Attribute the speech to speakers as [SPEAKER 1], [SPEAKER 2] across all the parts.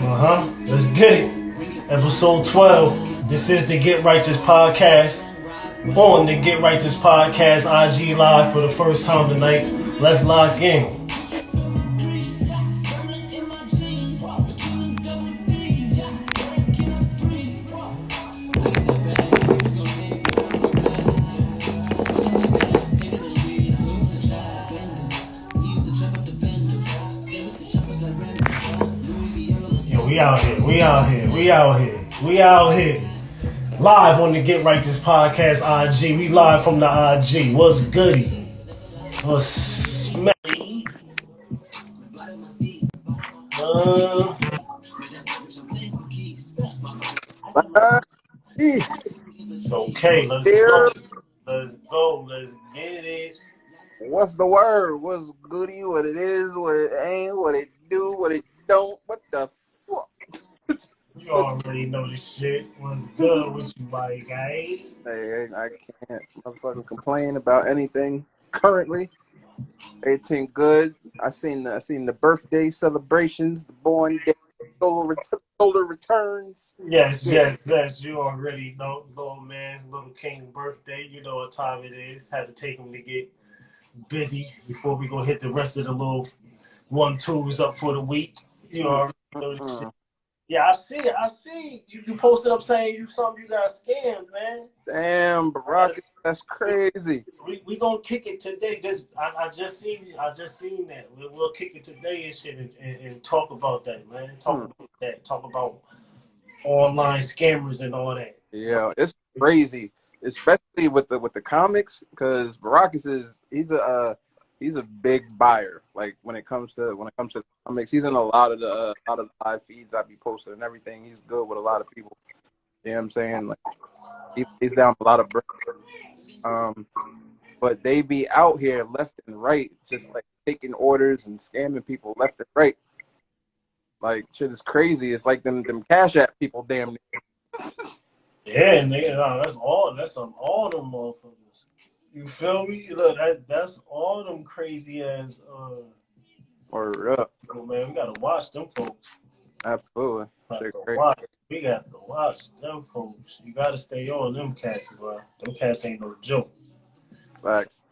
[SPEAKER 1] Let's get it. Episode 12. This is the Get Righteous Podcast. On the Get Righteous Podcast, IG Live for the first time tonight. Let's lock in. Yo, we out here. We out here. We out here. We out here. Live on the Get Righteous Podcast IG. We live from the IG. What's goody? What's smelly? Okay, let's go. Let's go. Let's get it.
[SPEAKER 2] What's the word? What's goody? What it is? What it ain't? What it do? What it don't? What the fuck?
[SPEAKER 1] You already know this shit. What's good with you, my guy?
[SPEAKER 2] Hey, I can't motherfucking complain about anything currently. Everything good. I seen the birthday celebrations, the born day, solar returns.
[SPEAKER 1] Yes. You already know, little man, little king birthday. You know what time it is. Had to take him to get busy before we go hit the rest of the little 1-2s up for the week. You know. Yeah, I see. You posted up saying you got scammed, man.
[SPEAKER 2] Damn, Barack, that's crazy.
[SPEAKER 1] We gonna kick it today. I just seen that. We'll kick it today and shit and talk about that, man. Talk about that. Talk about online scammers and all that.
[SPEAKER 2] Yeah, it's crazy, especially with the comics, because Barack he's a big buyer. Like when it comes to comics, he's in a lot of the live feeds I be posting and everything. He's good with a lot of people. You know what I'm saying? Like he's down a lot of bread. But they be out here left and right, just like taking orders and scamming people left and right. Like shit is crazy. It's like them Cash App people, damn near.
[SPEAKER 1] Yeah, nigga, that's all them motherfuckers. You feel me? Look, that's all them crazy ass.
[SPEAKER 2] Or up.
[SPEAKER 1] Oh man, we gotta watch them folks.
[SPEAKER 2] Absolutely.
[SPEAKER 1] We got to watch them folks. You gotta stay on them cats, bro. Them cats ain't no joke.
[SPEAKER 2] Facts.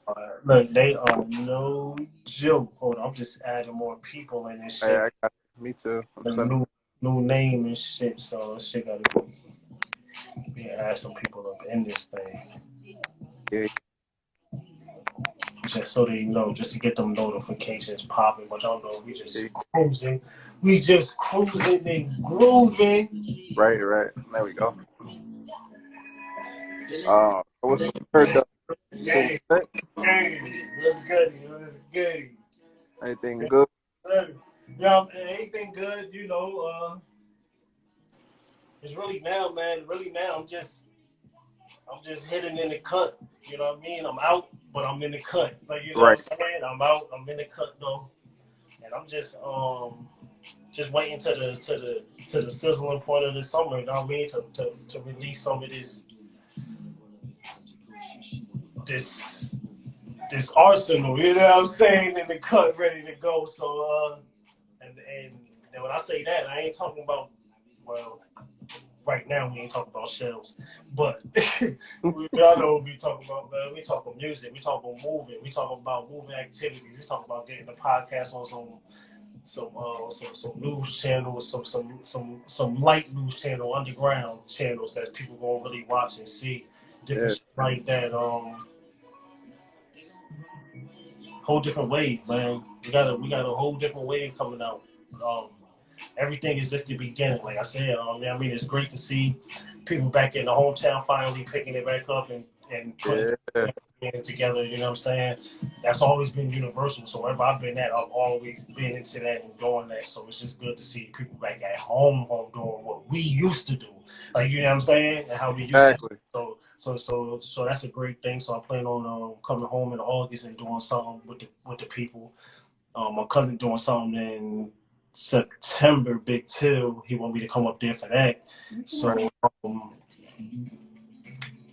[SPEAKER 1] Look, they are no joke. Hold on, I'm just adding more people in this shit.
[SPEAKER 2] Hey, I got me too.
[SPEAKER 1] New name and shit. So this shit gotta be add some people up in this thing.
[SPEAKER 2] Yeah.
[SPEAKER 1] Just so they know, just to get them notifications popping. But y'all know we just cruising. We just cruising and grooving.
[SPEAKER 2] Right. There we go. What's heard
[SPEAKER 1] Hey, what's good?
[SPEAKER 2] Anything good?
[SPEAKER 1] Yeah, anything good, you know, it's really now, man. Really now, I'm just hitting in the cut. You know what I mean? I'm out, but I'm in the cut. Like you know what I'm saying? I'm out, I'm in the cut though, and I'm just waiting to the sizzling point of the summer. You know what I mean? To release some of this arsenal. You know what I'm saying? In the cut, ready to go. So and when I say that, I ain't talking about right now we ain't talking about shells, but y'all know what we talking about, man. We talking music, we talking moving, we talking about moving activities, we talking about getting the podcast on some news channels, some light news channel, underground channels that people gonna really watch and see, different shit like that. Whole different wave, man. We got a whole different wave coming out. Everything is just the beginning. Like I said, I mean, it's great to see people back in the hometown finally picking it back up and putting it together. You know what I'm saying? That's always been universal. So wherever I've been at, I've always been into that and doing that. So it's just good to see people back at home doing what we used to do. Like, you know what I'm saying? And how we used to do. So that's a great thing. So I plan on coming home in August and doing something with the people. My cousin doing something in September, Big Till. He want me to come up there for that. So,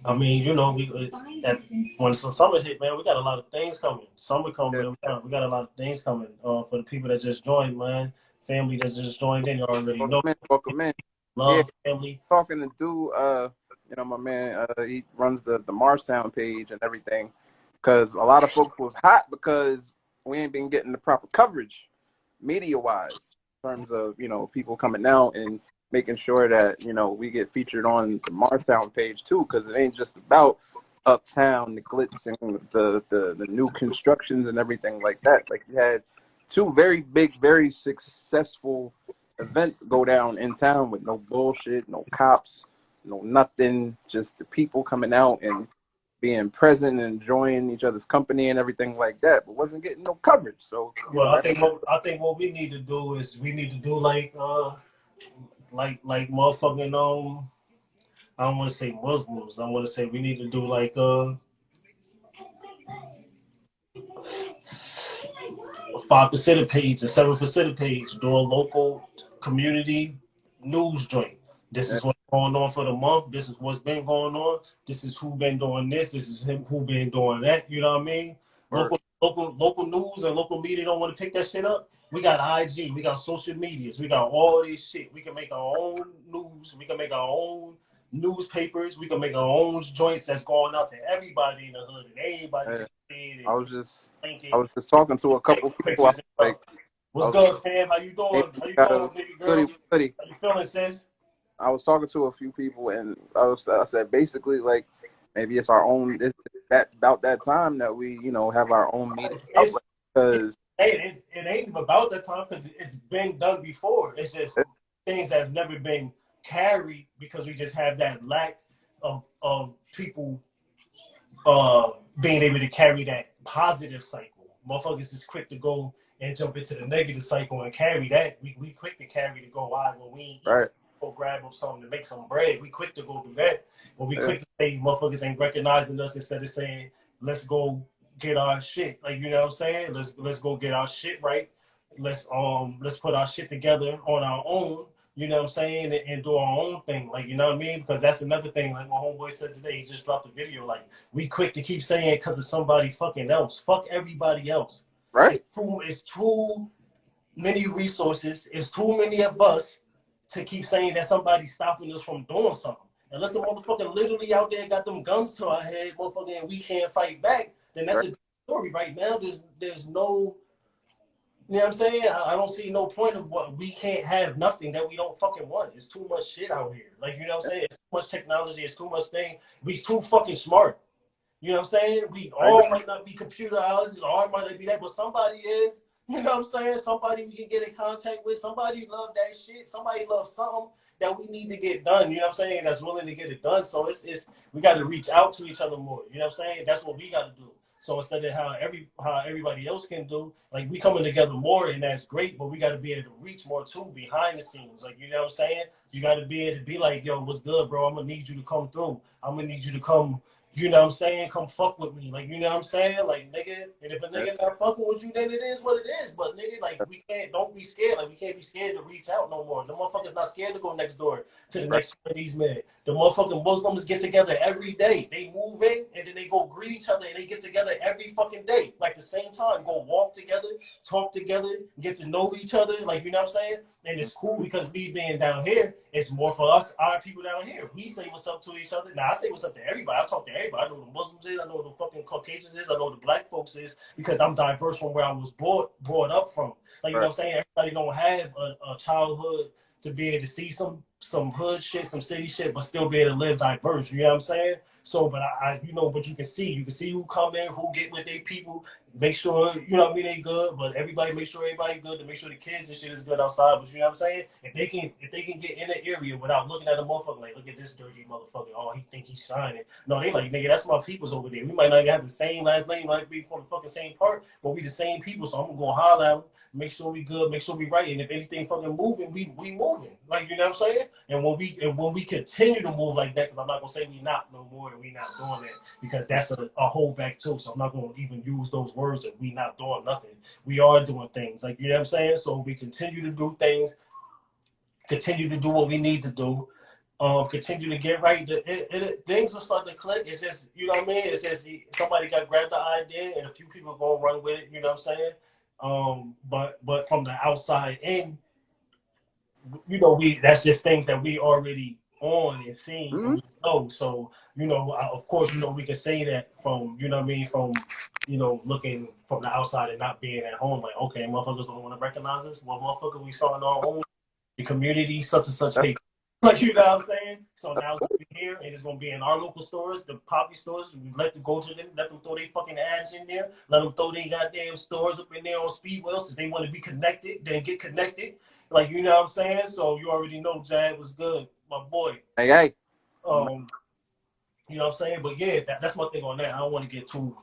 [SPEAKER 1] I mean, you know, when summer hit, man, we got a lot of things coming. Summer coming, we got a lot of things coming. For the people that just joined, man, family that just joined in. You already know.
[SPEAKER 2] Welcome in. Welcome in. Yeah,
[SPEAKER 1] Love family.
[SPEAKER 2] talking to do. You know, my man. He runs the Marstown page and everything. Because a lot of folks was hot because we ain't been getting the proper coverage, media wise, in terms of people coming out and making sure that we get featured on the Marstown page too. Because it ain't just about uptown, the glitz and the new constructions and everything like that. Like you had two very big, very successful events go down in town with no bullshit, no cops, no nothing, just the people coming out and being present and enjoying each other's company and everything like that, but wasn't getting no coverage. So
[SPEAKER 1] Well, I think what we need to do is we need to do like motherfucking I don't want to say Muslims. I want to say we need to do like a 5% page, a 7% page, do a local community news joint. This
[SPEAKER 2] yeah,
[SPEAKER 1] is what's going on for the month. This is what's been going on. This is who been doing this. This is him who been doing that. You know what I mean?
[SPEAKER 2] or
[SPEAKER 1] Local news and local media don't want to pick that shit up. We got IG, we got social medias, we got all this shit. We can make our own news. We can make our own newspapers. We can make our own joints that's going out to everybody in the hood and everybody
[SPEAKER 2] yeah.
[SPEAKER 1] can see it
[SPEAKER 2] I
[SPEAKER 1] and
[SPEAKER 2] was just
[SPEAKER 1] think
[SPEAKER 2] I
[SPEAKER 1] it.
[SPEAKER 2] was just talking to a couple
[SPEAKER 1] Take
[SPEAKER 2] people. I
[SPEAKER 1] pictures
[SPEAKER 2] was
[SPEAKER 1] and
[SPEAKER 2] like,
[SPEAKER 1] stuff.
[SPEAKER 2] I
[SPEAKER 1] What's
[SPEAKER 2] was
[SPEAKER 1] good, fam? How you
[SPEAKER 2] maybe
[SPEAKER 1] doing? How
[SPEAKER 2] we
[SPEAKER 1] you
[SPEAKER 2] gotta
[SPEAKER 1] doing, baby girl?
[SPEAKER 2] study.
[SPEAKER 1] How you feeling, sis?
[SPEAKER 2] I was talking to a few people, and I said basically like maybe it's our own. It's that about that time that we have our own media
[SPEAKER 1] It's
[SPEAKER 2] outlet because
[SPEAKER 1] it ain't even about that time because it's been done before. It's just things that have never been carried because we just have that lack of people being able to carry that positive cycle. Motherfuckers is quick to go and jump into the negative cycle and carry that. We quick to carry to go, well, we ain't eat,
[SPEAKER 2] right,
[SPEAKER 1] go grab up something to make some bread. We quick to go do that. But we
[SPEAKER 2] yeah,
[SPEAKER 1] quick to say motherfuckers ain't recognizing us instead of saying, let's go get our shit. Like, you know what I'm saying? Let's go get our shit right. Let's put our shit together on our own, you know what I'm saying, and do our own thing. Like, you know what I mean? Because that's another thing. Like my homeboy said today, he just dropped a video. Like, we quick to keep saying it because of somebody fucking else. Fuck everybody else.
[SPEAKER 2] right,
[SPEAKER 1] It's too many resources. It's too many of us to keep saying that somebody's stopping us from doing something. Unless the motherfucker literally out there got them guns to our head, motherfucker, and we can't fight back, then that's
[SPEAKER 2] right,
[SPEAKER 1] a story. Right now, there's no, you know what I'm saying? I don't see no point of what we can't have nothing that we don't fucking want. It's too much shit out here. Like, you know what I'm saying? It's too much technology. It's too much thing. We too fucking smart. You know what I'm saying? We
[SPEAKER 2] I agree,
[SPEAKER 1] all might not be computerologists, all might not be that, but somebody is. You know what I'm saying? Somebody we can get in contact with. Somebody love that shit. Somebody loves something that we need to get done. You know what I'm saying? That's willing to get it done. So it's we got to reach out to each other more. You know what I'm saying? That's what we got to do. So instead of how everybody else can do, like we coming together more, and that's great. But we got to be able to reach more too behind the scenes. Like, you know what I'm saying? You got to be able to be like, yo, what's good, bro? I'm gonna need you to come through. I'm gonna need you to come, you know what I'm saying? Come fuck with me. Like, you know what I'm saying? Like, nigga, and if a
[SPEAKER 2] yeah,
[SPEAKER 1] nigga not fucking with you, then it is what it is. But, nigga, like, don't be scared. Like, we can't be scared to reach out no more. The motherfucker's not scared to go next door to the
[SPEAKER 2] right,
[SPEAKER 1] next Chinese man. The motherfucking Muslims get together every day. They move in, and then they go greet each other, and they get together every fucking day. Like, the same time. Go walk together, talk together, get to know each other. Like, you know what I'm saying? And it's cool because me being down here, it's more for us, our people down here. We say what's up to each other. Now, I say what's up to everybody. I talk to everybody. I know the Muslims is. I know the fucking Caucasians is. I know the black folks is because I'm diverse from where I was brought up from. Like, you know
[SPEAKER 2] right,
[SPEAKER 1] what I'm saying? Everybody don't have a childhood to be able to see some hood shit, some city shit, but still be able to live diverse. You know what I'm saying? So, but but you can see who come in, who get with their people, make sure, you know what I mean, they good, but everybody make sure everybody good to make sure the kids and shit is good outside. But you know what I'm saying? If they can get in the area without looking at a motherfucker like, look at this dirty motherfucker, oh, he think he's shining. No, they like, nigga, that's my peoples over there. We might not even have the same last name, might be from the fucking same part, but we the same people, so I'm gonna go holler at them, make sure we good, make sure we right, and if anything fucking moving, we moving. Like, you know what I'm saying? And when we continue to move like that, because I'm not gonna say we not no more and we not doing that, because that's a holdback too. So I'm not gonna even use those words that we not doing nothing. We are doing things. Like, you know what I'm saying? So we continue to do things, continue to do what we need to do. Continue to get right. Things will start to click. It's just, you know what I mean? It's just somebody got grabbed the idea and a few people gonna run with it, you know what I'm saying? But from the outside in, you know, that's just things that we already on and seeing and
[SPEAKER 2] Mhm.
[SPEAKER 1] we know. So, you know, of course, you know, we can say that from, you know what I mean, from, you know, looking from the outside and not being at home, like, okay, motherfuckers don't want to recognize us. Well, motherfucker, we saw in our own the community, such and such
[SPEAKER 2] That's,
[SPEAKER 1] page. Like, you know what I'm saying? So
[SPEAKER 2] that's
[SPEAKER 1] now it's
[SPEAKER 2] cool.
[SPEAKER 1] gonna be here and it's gonna be in our local stores, the poppy stores. We let them go to them, let them throw their fucking ads in there, let them throw their goddamn stores up in there on Speedwell since they want to be connected, then get connected. Like, you know what I'm saying? So you already know Jad was good, my boy.
[SPEAKER 2] Hey, hey.
[SPEAKER 1] Um, you know what I'm saying? But yeah, that's my thing on that. I don't want to get too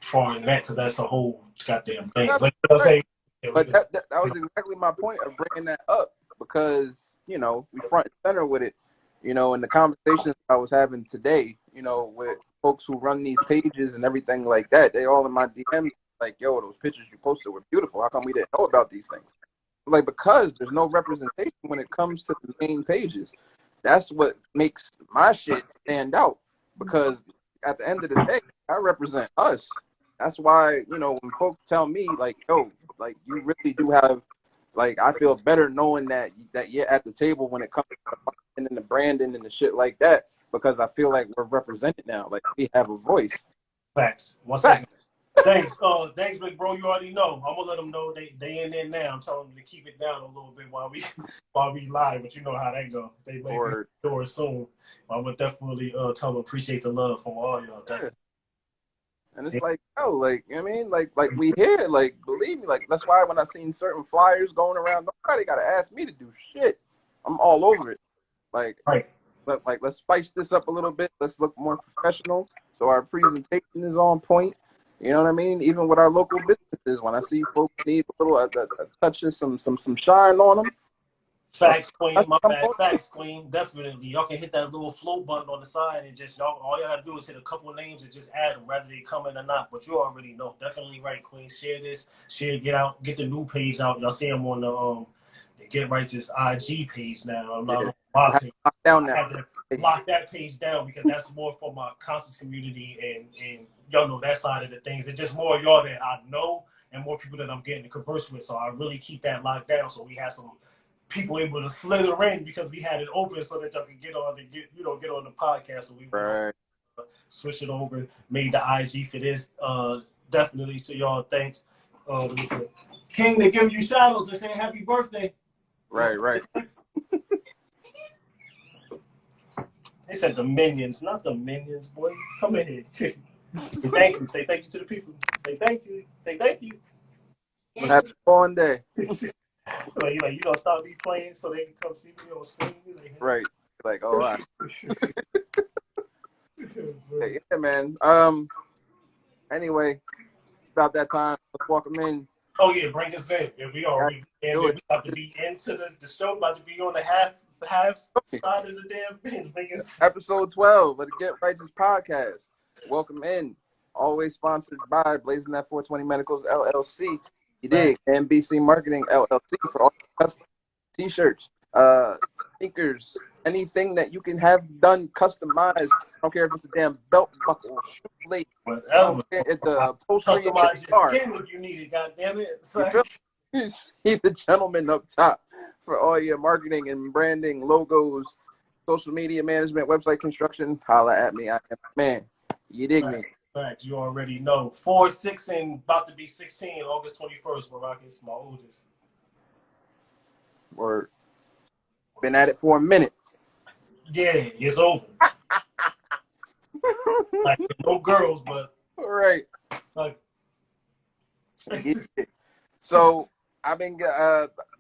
[SPEAKER 1] far in that because that's a whole goddamn thing. But you know what I'm
[SPEAKER 2] Right.
[SPEAKER 1] saying? Yeah, we
[SPEAKER 2] But
[SPEAKER 1] good.
[SPEAKER 2] that was exactly my point of bringing that up because, you know, we front and center with it, you know, in the conversations I was having today, you know, with folks who run these pages and everything like that. They all in my DMs like, yo, those pictures you posted were beautiful. How come we didn't know about these things? Like, because there's no representation when it comes to the main pages. That's what makes my shit stand out because at the end of the day, I represent us. That's why, you know, when folks tell me like, yo, like you really do have, like, I feel better knowing that you're at the table when it comes to the marketing and the branding and the shit like that because I feel like we're represented now. Like we have a voice.
[SPEAKER 1] Facts. 1 second.
[SPEAKER 2] Facts.
[SPEAKER 1] Thanks. Thanks, big bro. You already know. I'm gonna let them know they in there now. I'm telling them to keep it down a little bit while we while we live, but you know how that go. They may be
[SPEAKER 2] Or
[SPEAKER 1] doing soon. But I'm gonna definitely tell them appreciate the love from all y'all.
[SPEAKER 2] yeah.
[SPEAKER 1] Definitely.
[SPEAKER 2] And it's like, oh, like, you know what I mean? Like we here, like, believe me, like, that's why when I seen certain flyers going around, nobody got to ask me to do shit. I'm all over it. Like,
[SPEAKER 1] Right.
[SPEAKER 2] let's spice this up a little bit. Let's look more professional. So our presentation is on point. You know what I mean? Even with our local businesses, when I see folks need a little a touch of some shine on them,
[SPEAKER 1] Facts, Queen. My
[SPEAKER 2] I'm
[SPEAKER 1] bad.
[SPEAKER 2] on.
[SPEAKER 1] Facts, Queen. Definitely. Y'all can hit that little float button on the side and just y'all. All y'all gotta do is hit a couple of names and just add them, whether they come in or not. But you already know. Definitely right, Queen. Share this. Share. Get out. Get the new page out. Y'all see them on the Get Righteous IG page now. I'm not
[SPEAKER 2] Yeah,
[SPEAKER 1] on my
[SPEAKER 2] I have
[SPEAKER 1] page.
[SPEAKER 2] to lock down
[SPEAKER 1] I
[SPEAKER 2] that
[SPEAKER 1] have to
[SPEAKER 2] page.
[SPEAKER 1] lock that page down because that's more for my conscious community and y'all know that side of the things. It's just more y'all that I know and more people that I'm getting to converse with. So I really keep that locked down. So we have some people able to slither in because we had it open so that y'all could get on and get on the podcast. So we went on,
[SPEAKER 2] Right.
[SPEAKER 1] switch it over, made the IG for this. Definitely to y'all, thanks. King, they give you shadows. They say happy birthday.
[SPEAKER 2] Right.
[SPEAKER 1] They said the minions, not the minions, boy. Come in here. Say thank you. Say thank you to the people. Say thank you. Say thank you.
[SPEAKER 2] Have a fun day.
[SPEAKER 1] like you gonna stop me playing so they can come see me on screen. Like,
[SPEAKER 2] Right. Like, all right.
[SPEAKER 1] hey.
[SPEAKER 2] Yeah, man. Anyway, it's about that time. Let's walk them in.
[SPEAKER 1] Oh yeah, bring us in. Yeah, we
[SPEAKER 2] Got
[SPEAKER 1] already
[SPEAKER 2] to
[SPEAKER 1] and
[SPEAKER 2] do
[SPEAKER 1] we
[SPEAKER 2] it.
[SPEAKER 1] about to be into the show, about to be on the half side of the damn thing. Bring us
[SPEAKER 2] Episode 12 of the Get Righteous podcast. Welcome in. Always sponsored by Blazing That 420 Medicals LLC. You dig? NBC Marketing LLC for all custom t-shirts, sneakers, anything that you can have done customized. I don't care if it's a damn belt buckle, shoe lace. I don't
[SPEAKER 1] whatever.
[SPEAKER 2] care if the upholstery in your
[SPEAKER 1] Customize your
[SPEAKER 2] car.
[SPEAKER 1] skin if you need it. God damn it.
[SPEAKER 2] You feel me? See the gentleman up top for all your marketing and branding, logos, social media management, website construction. Holla at me. I am man. You dig me?
[SPEAKER 1] Fact, you already know. 4, 6, and about to be 16, August 21st. Maracas, my oldest.
[SPEAKER 2] Or been at it for a minute.
[SPEAKER 1] Yeah, it's over. Like no girls, but
[SPEAKER 2] All right.
[SPEAKER 1] like.
[SPEAKER 2] Yeah. So I've been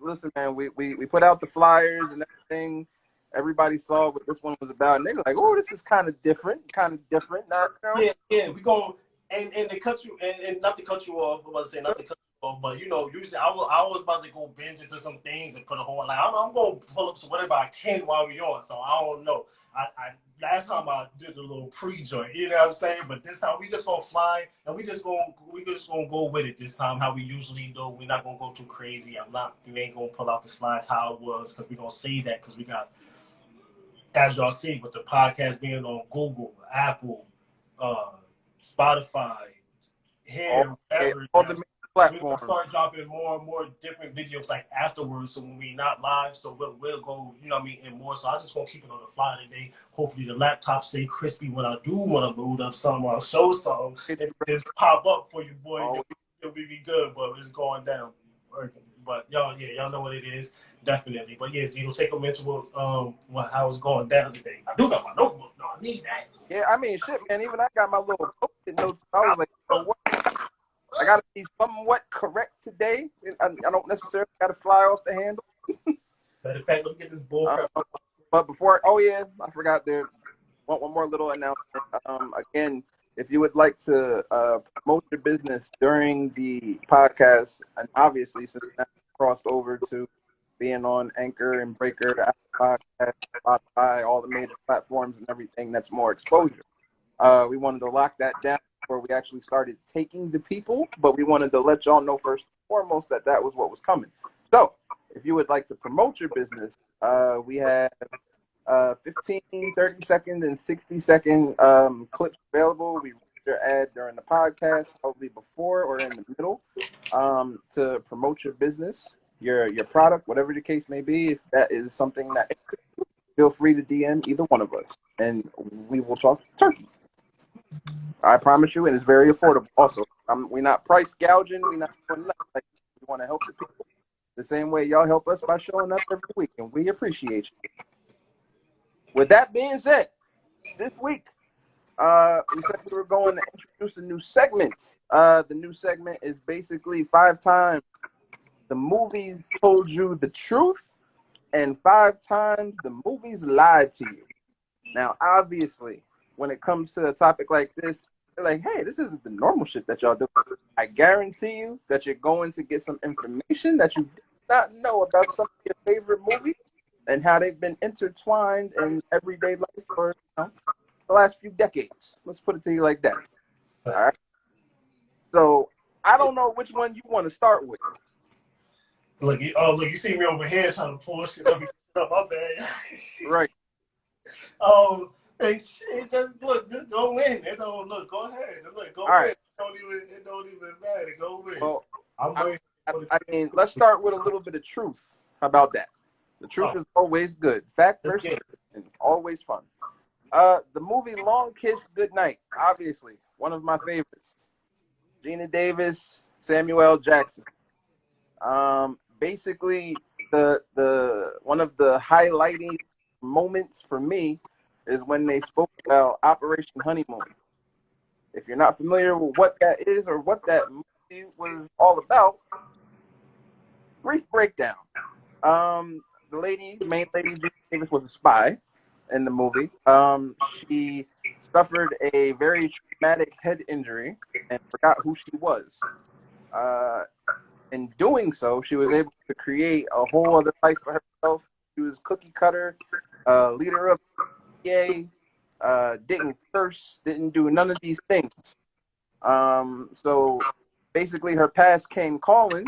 [SPEAKER 2] listen, man. We put out the flyers and everything. Everybody saw what this one was about, and they were like, "Oh, this is kind of different. Not, you know."
[SPEAKER 1] Yeah, we go and to cut you and not to cut you off. I'm about to say not to cut you off, but you know, usually I was about to go binge into some things and put a whole like I'm gonna pull up some whatever I can while we on. So I don't know. I last time I did a little pre-joint, you know what I'm saying? But this time we just gonna fly and we just gonna go with it this time how we usually do. We're not gonna go too crazy. We ain't gonna pull out the slides how it was because we're gonna say that because we got, as y'all see, with the podcast being on Google, Apple, uh, Spotify,
[SPEAKER 2] All,
[SPEAKER 1] here, whatever.
[SPEAKER 2] all the
[SPEAKER 1] we're gonna
[SPEAKER 2] platform.
[SPEAKER 1] start dropping more and more different videos like afterwards. So when we not live, so we'll go, you know what I mean, and more. So I just want to keep it on the fly today. Hopefully the laptop stay crispy when I do want to load up something or show something. It just pop up for you, boy. It'll be good, but it's going down. But y'all, yeah, y'all know what it is, definitely. But yeah, Zeno, take them into how it's going down today. I do got my notebook. No, I need that.
[SPEAKER 2] Yeah, I mean, shit, man. Even I got my little post-it notes. I was like, you know what? I gotta be somewhat correct today. I don't necessarily gotta fly off the handle.
[SPEAKER 1] Matter of fact, let me get this bull crap.
[SPEAKER 2] But before, oh yeah, I forgot there. One more little announcement. Again, if you would like to promote your business during the podcast, and obviously since that crossed over to being on Anchor and Breaker, Apple Podcast, Spotify, all the major platforms and everything, that's more exposure. We wanted to lock that down before we actually started taking the people, but we wanted to let y'all know first and foremost that was what was coming. So if you would like to promote your business, we have 15, 30 second, and 60-second clips available. We run your ad during the podcast, probably before or in the middle, to promote your business, your product, whatever the case may be. If that is something that, feel free to DM either one of us, and we will talk turkey. I promise you, and it's very affordable. Also, we're not price gouging. We're not doing nothing. Like, we want to help the people the same way y'all help us by showing up every week, and we appreciate you. With that being said, this week, we said we were going to introduce a new segment. The new segment is basically 5 times the movies told you the truth, and 5 times the movies lied to you. Now, obviously, when it comes to a topic like this, they're like, hey, this isn't the normal shit that y'all do. I guarantee you that you're going to get some information that you did not know about some of your favorite movies and how they've been intertwined in everyday life for the last few decades. Let's put it to you like that. All right. So I don't know which one you want to start with.
[SPEAKER 1] Look, you see me over here trying to pull shit up my bad.
[SPEAKER 2] Right.
[SPEAKER 1] Oh, hey, shit, just go in. It don't look. Go ahead. Look, go
[SPEAKER 2] All
[SPEAKER 1] in.
[SPEAKER 2] right.
[SPEAKER 1] It don't even matter. Go in.
[SPEAKER 2] Well,
[SPEAKER 1] I'm waiting.
[SPEAKER 2] I mean, let's start with a little bit of truth. How about that? The truth is always good. Fact versus and always fun. The movie Long Kiss Goodnight, obviously one of my favorites. Geena Davis, Samuel L. Jackson. Basically, the one of the highlighting moments for me is when they spoke about Operation Honeymoon. If you're not familiar with what that is or what that movie was all about, brief breakdown. The main lady, Geena Davis, was a spy in the movie. She suffered a very traumatic head injury and forgot who she was. In doing so, she was able to create a whole other life for herself. She was cookie cutter, leader of the PA, didn't curse, didn't do none of these things. So basically her past came calling,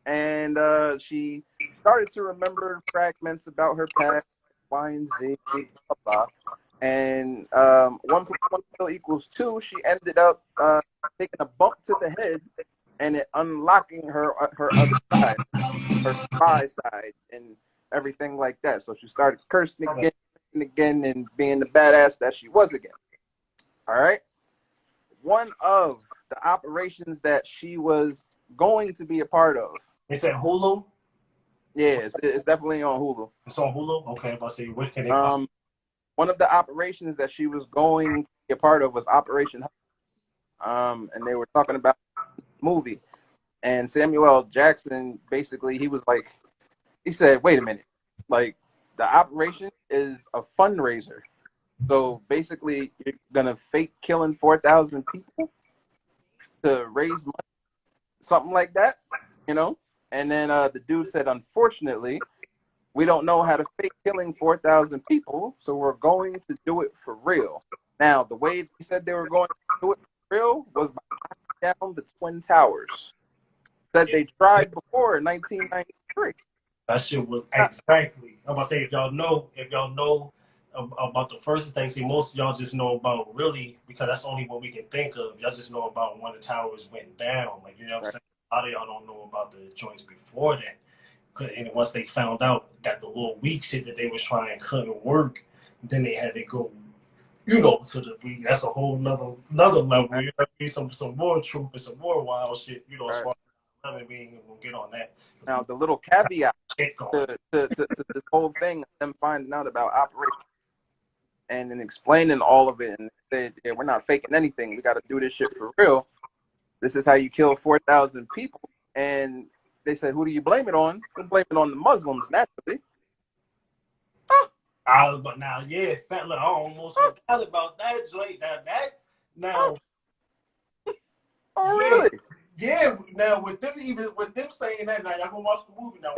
[SPEAKER 2] and she started to remember fragments about her past, Y and Z, blah, blah. And 1 plus 1 equals 2, she ended up taking a bump to the head and it unlocking her other side, her spy side, and everything like that. So she started cursing again, and being the badass that she was again. All right. One of the operations that she was going to be a part of.
[SPEAKER 1] It's at Hulu?
[SPEAKER 2] Yeah, it's definitely on Hulu.
[SPEAKER 1] It's on Hulu? Okay, I'll see. Where can they
[SPEAKER 2] one of the operations that she was going to be a part of was Operation and they were talking about the movie. And Samuel L. Jackson, basically, he said, wait a minute. Like, the operation is a fundraiser. So basically, you're going to fake killing 4,000 people to raise money, something like that, you know? And then the dude said, unfortunately, we don't know how to fake killing 4,000 people, so we're going to do it for real. Now, the way they said they were going to do it for real was by knocking down the Twin Towers. Said they tried before in 1993.
[SPEAKER 1] That shit was exactly. I'm about to say, if y'all know about the first thing, see, most of y'all just know about really, because that's only what we can think of. Y'all just know about when the towers went down. Like, you know what I'm saying? a lot of y'all don't know about the joints before that. And once they found out that the little weak shit that they was trying couldn't work, then they had to go, to the that's a whole another level. You know what I mean? Some more truth and some more wild shit. As far as 11, we ain't gonna get on that.
[SPEAKER 2] Now the little caveat to this whole thing, them finding out about Operation and then explaining all of it, and said, yeah, we're not faking anything. We got to do this shit for real. This is how you kill 4,000 people. And they said, who do you blame it on? You blame it on the Muslims, naturally.
[SPEAKER 1] But now, I almost forgot about that joint. Now.
[SPEAKER 2] Oh, really?
[SPEAKER 1] Yeah. Now with them saying that, now y'all gonna watch the movie. Now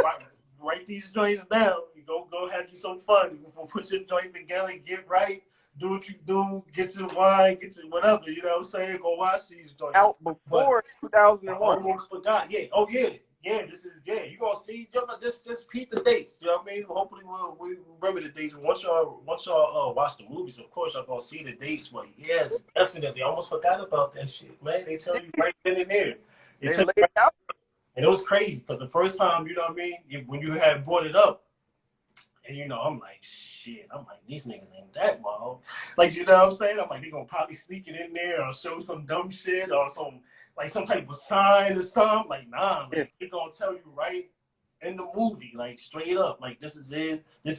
[SPEAKER 1] write these joints down. You go have you some fun. You go put your joint together, get right, do what you do, get your wine, get your whatever. You know what I'm saying? Go watch these joints.
[SPEAKER 2] Out before 2001.
[SPEAKER 1] I almost forgot. Yeah. Oh yeah. Yeah, you gonna see, just peep the dates. You know what I mean? Hopefully we remember the dates. Once y'all watch the movies, of course y'all gonna see the dates. But yes, definitely. I almost forgot about that shit, man. They tell you right then and there.
[SPEAKER 2] They laid it out.
[SPEAKER 1] And it was crazy because the first time, you know what I mean, when you had brought it up, and I'm like, shit, these niggas ain't that wild. Like, you know what I'm saying? I'm like, they gonna probably sneak it in there or show some dumb shit or some type of sign or something. Like, nah, they gonna tell you right in the movie, like straight up, like this is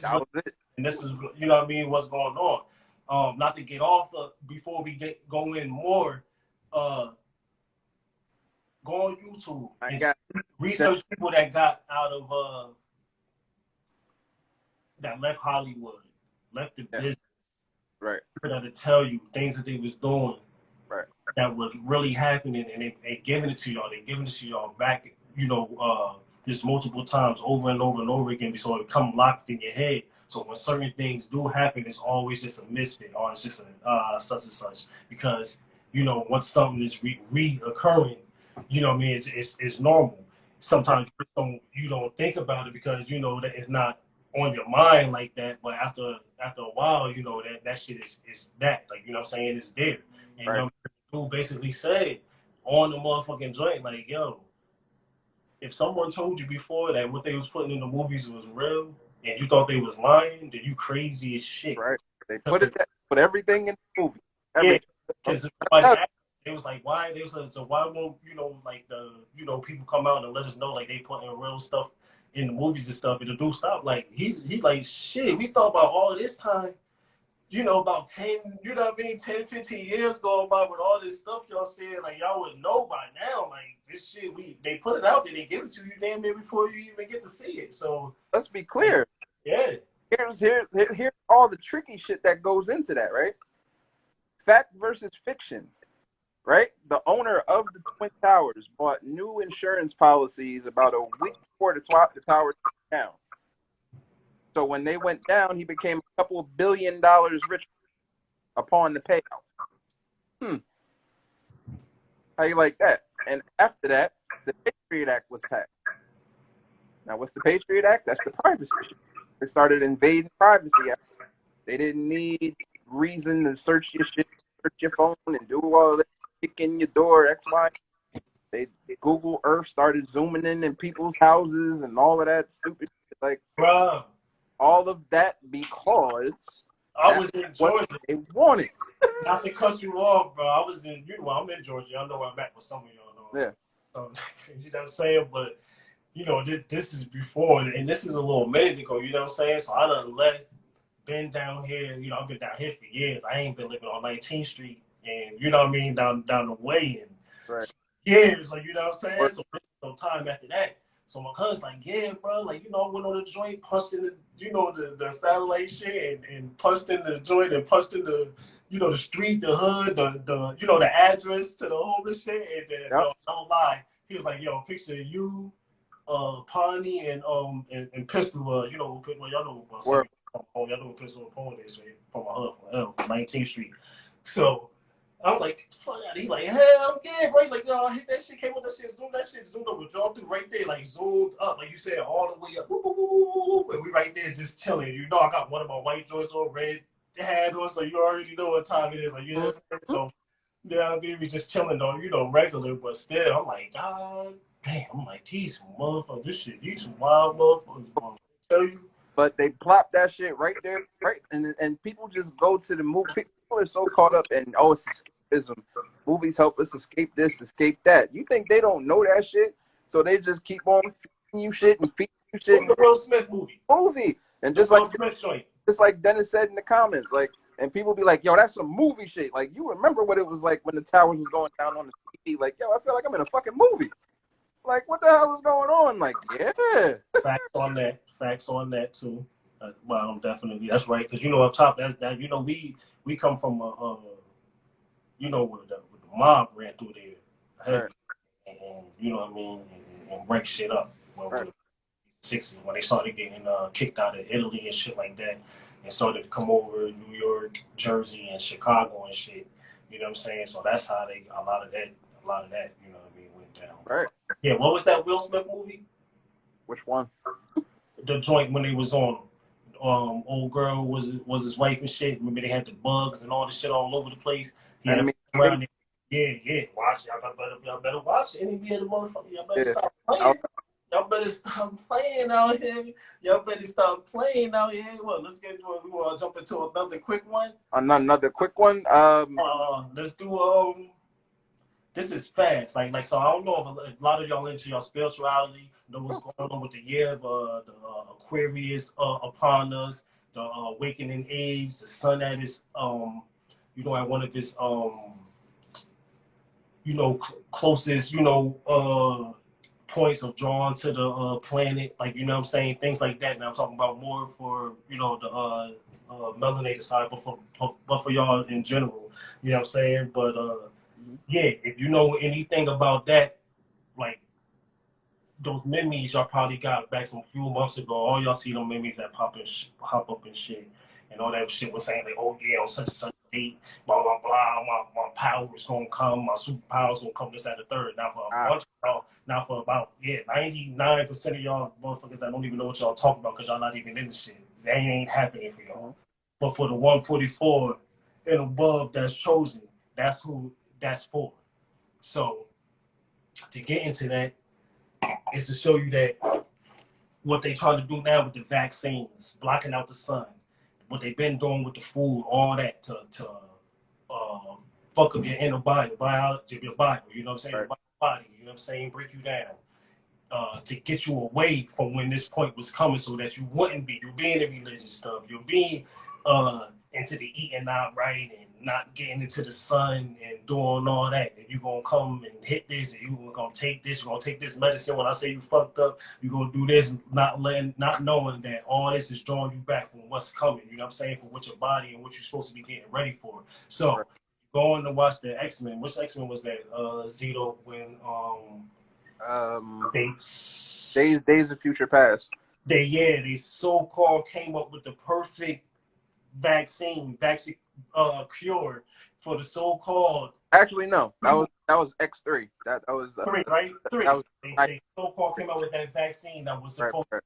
[SPEAKER 1] what, and this is, you know what I mean, what's going on. Not to get off before we go in more, go on YouTube and research people that got out of that left Hollywood, left the business,
[SPEAKER 2] right?
[SPEAKER 1] To tell you things that they was doing,
[SPEAKER 2] right,
[SPEAKER 1] that was really happening, and they giving it to y'all. They giving it to y'all back, just multiple times over and over and over again, so it come locked in your head. So when certain things do happen, it's always just a misfit, or it's just a such and such. Because once something is reoccurring, you know what I mean, it's normal. Sometimes you don't think about it because that it's not on your mind like that, but after a while, that shit is that, like, what I'm saying, it's there. And who basically said on the motherfucking joint, like, yo, if someone told you before that what they was putting in the movies was real and you thought they was lying, then you crazy as shit.
[SPEAKER 2] Right. They put everything in the movie.
[SPEAKER 1] Because it was like, why? They was like, so why won't people come out and let us know like they putting real stuff in the movies and stuff, and the dude stop, like he like, shit, we thought about all this time, about 10, 10, 15 years going by with all this stuff y'all saying, like y'all would know by now, like this shit, they put it out there, they give it to you damn near before you even get to see it. So
[SPEAKER 2] let's be clear.
[SPEAKER 1] Yeah.
[SPEAKER 2] Here's all the tricky shit that goes into that, right? Fact versus fiction. Right? The owner of the Twin Towers bought new insurance policies about a week before the towers went down. So when they went down, he became a couple of $1 billion richer upon the payout. How you like that? And after that, the Patriot Act was passed. Now, what's the Patriot Act? That's the privacy. They started invading privacy. They didn't need reason to search your shit, search your phone, and do all that. Kick in your door, X, Y. Google Earth started zooming in people's houses and all of that stupid shit. Like,
[SPEAKER 1] bro,
[SPEAKER 2] all of that because
[SPEAKER 1] I was in Georgia.
[SPEAKER 2] They wanted.
[SPEAKER 1] Not to cut you off, bro. I was in, I'm in Georgia. I know I'm back with some of y'all know.
[SPEAKER 2] Yeah.
[SPEAKER 1] So, you know what I'm saying? But, this is before, and this is a little minute ago, you know what I'm saying? So I done been down here, I've been down here for years. I ain't been living on 19th Street. And you know what I mean, down the way, and years, like, you know what I'm saying. So some time after that, so my cousin's like, yeah, bro, like, I went on the joint, punched in the satellite shit, and punched in the joint, and punched in the the street, the hood, the the address to the homeless shit, and then don't lie, he was like, yo, picture you, Pawnee, and Pistol, y'all know Pistol and Pawnee is, right, from my hood, from 19th Street, so. I'm like, fuck out. He's like, hell yeah, bro. He's like, yo, I hit that shit, came with that shit, zoomed up, drove through right there, like zoomed up, like you said, all the way up. And we right there just chilling. I got one of my white joints on red hat on, so you already know what time it is. Like, so, yeah, I mean, we just chilling though, regular, but still, I'm like, God damn, I'm like, these motherfuckers, these some wild motherfuckers, bro. I tell you.
[SPEAKER 2] But they plop that shit right there, right, and people just go to the movie. People are so caught up in it's escapism. Movies help us escape this, escape that. You think they don't know that shit? So they just keep on feeding you shit and feeding you shit.
[SPEAKER 1] What's the Will Smith movie?
[SPEAKER 2] And
[SPEAKER 1] just
[SPEAKER 2] like Dennis said in the comments, like, and people be like, "Yo, that's some movie shit." Like, you remember what it was like when the towers was going down on the TV? Like, yo, I feel like I'm in a fucking movie. Like, what the hell is going on? Like, yeah.
[SPEAKER 1] Facts on that too. Well, definitely, that's right. Because up top, that we come from where the mob ran through there,
[SPEAKER 2] Right.
[SPEAKER 1] and you know what I mean, and break shit up. When the 60s, when they started getting kicked out of Italy and shit like that, and started to come over New York, Jersey, and Chicago and shit. You know what I'm saying? So that's how a lot of that, you know what I mean, went down.
[SPEAKER 2] Right.
[SPEAKER 1] Yeah. What was that Will Smith movie?
[SPEAKER 2] Which one?
[SPEAKER 1] The joint when they was on. Old girl was his wife and shit. Remember they had the bugs and all the shit all over the place. Yeah, around there. Yeah. Watch it. Y'all better watch it. Any of the motherfuckers, y'all better stop playing. Y'all better stop playing out here. Y'all better stop playing out here. Well, let's get into it. We want to jump into another quick one.
[SPEAKER 2] Another quick one.
[SPEAKER 1] Let's do this is fast. Like so. I don't know if a lot of y'all into your spirituality. Know what's going on with the year of the Aquarius upon us, the awakening age, the sun that is at one of its closest points of drawn to the planet, like what I'm saying, things like that. Now I'm talking about more for the melanated side, but for y'all in general, you know what I'm saying. But yeah, if you know anything about that, like those memes y'all probably got back from a few months ago, all y'all see them memes that pop up and shit, and all that shit was saying like, oh yeah, on such and such date, blah blah blah, my power is gonna come, my superpower is gonna come, this that the third. Now for a bunch of y'all, now for about 99% of y'all motherfuckers that don't even know what y'all talking about because y'all not even in the shit. That ain't happening for y'all. But for the 144 and above that's chosen, that's who that's for. So to get into that is to show you that what they try to do now with the vaccines, blocking out the sun, what they've been doing with the food, all that to fuck up your inner body, biology, your body, you know what I'm saying? Right. Your body, you know what I'm saying? Break you down. To get you away from when this point was coming so that you wouldn't be. You'll be into religious stuff. You'll be into the eating out right and not getting into the sun and doing all that. And you're going to come and hit this and you're going to take this. You're going to take this medicine. When I say you fucked up, you're going to do this, not knowing that all this is drawing you back from what's coming. You know what I'm saying? For what your body and what you're supposed to be getting ready for. So going to watch the X-Men. Which X-Men was that? Zito when
[SPEAKER 2] Days of Future Past.
[SPEAKER 1] They so-called came up with the perfect vaccine cure for the so-called.
[SPEAKER 2] Actually, no, that was X3. That was
[SPEAKER 1] 3, right? 3. They so-called came up with that vaccine that was supposed to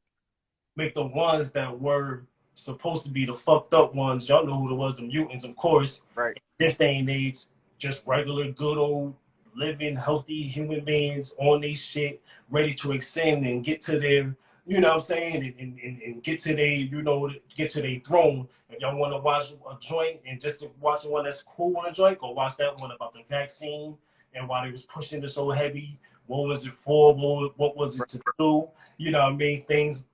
[SPEAKER 1] make the ones that were supposed to be the fucked up ones. Y'all know who it was, the mutants, of course.
[SPEAKER 2] Right.
[SPEAKER 1] This day and age, just regular, good old, living, healthy human beings on these shit, ready to ascend and get to their, you know what I'm saying, and get to their throne. If y'all want to watch a joint and just to watch the one that's cool on a joint, go watch that one about the vaccine and why they was pushing it so heavy. What was it for? What was it to do? You know what I mean? Things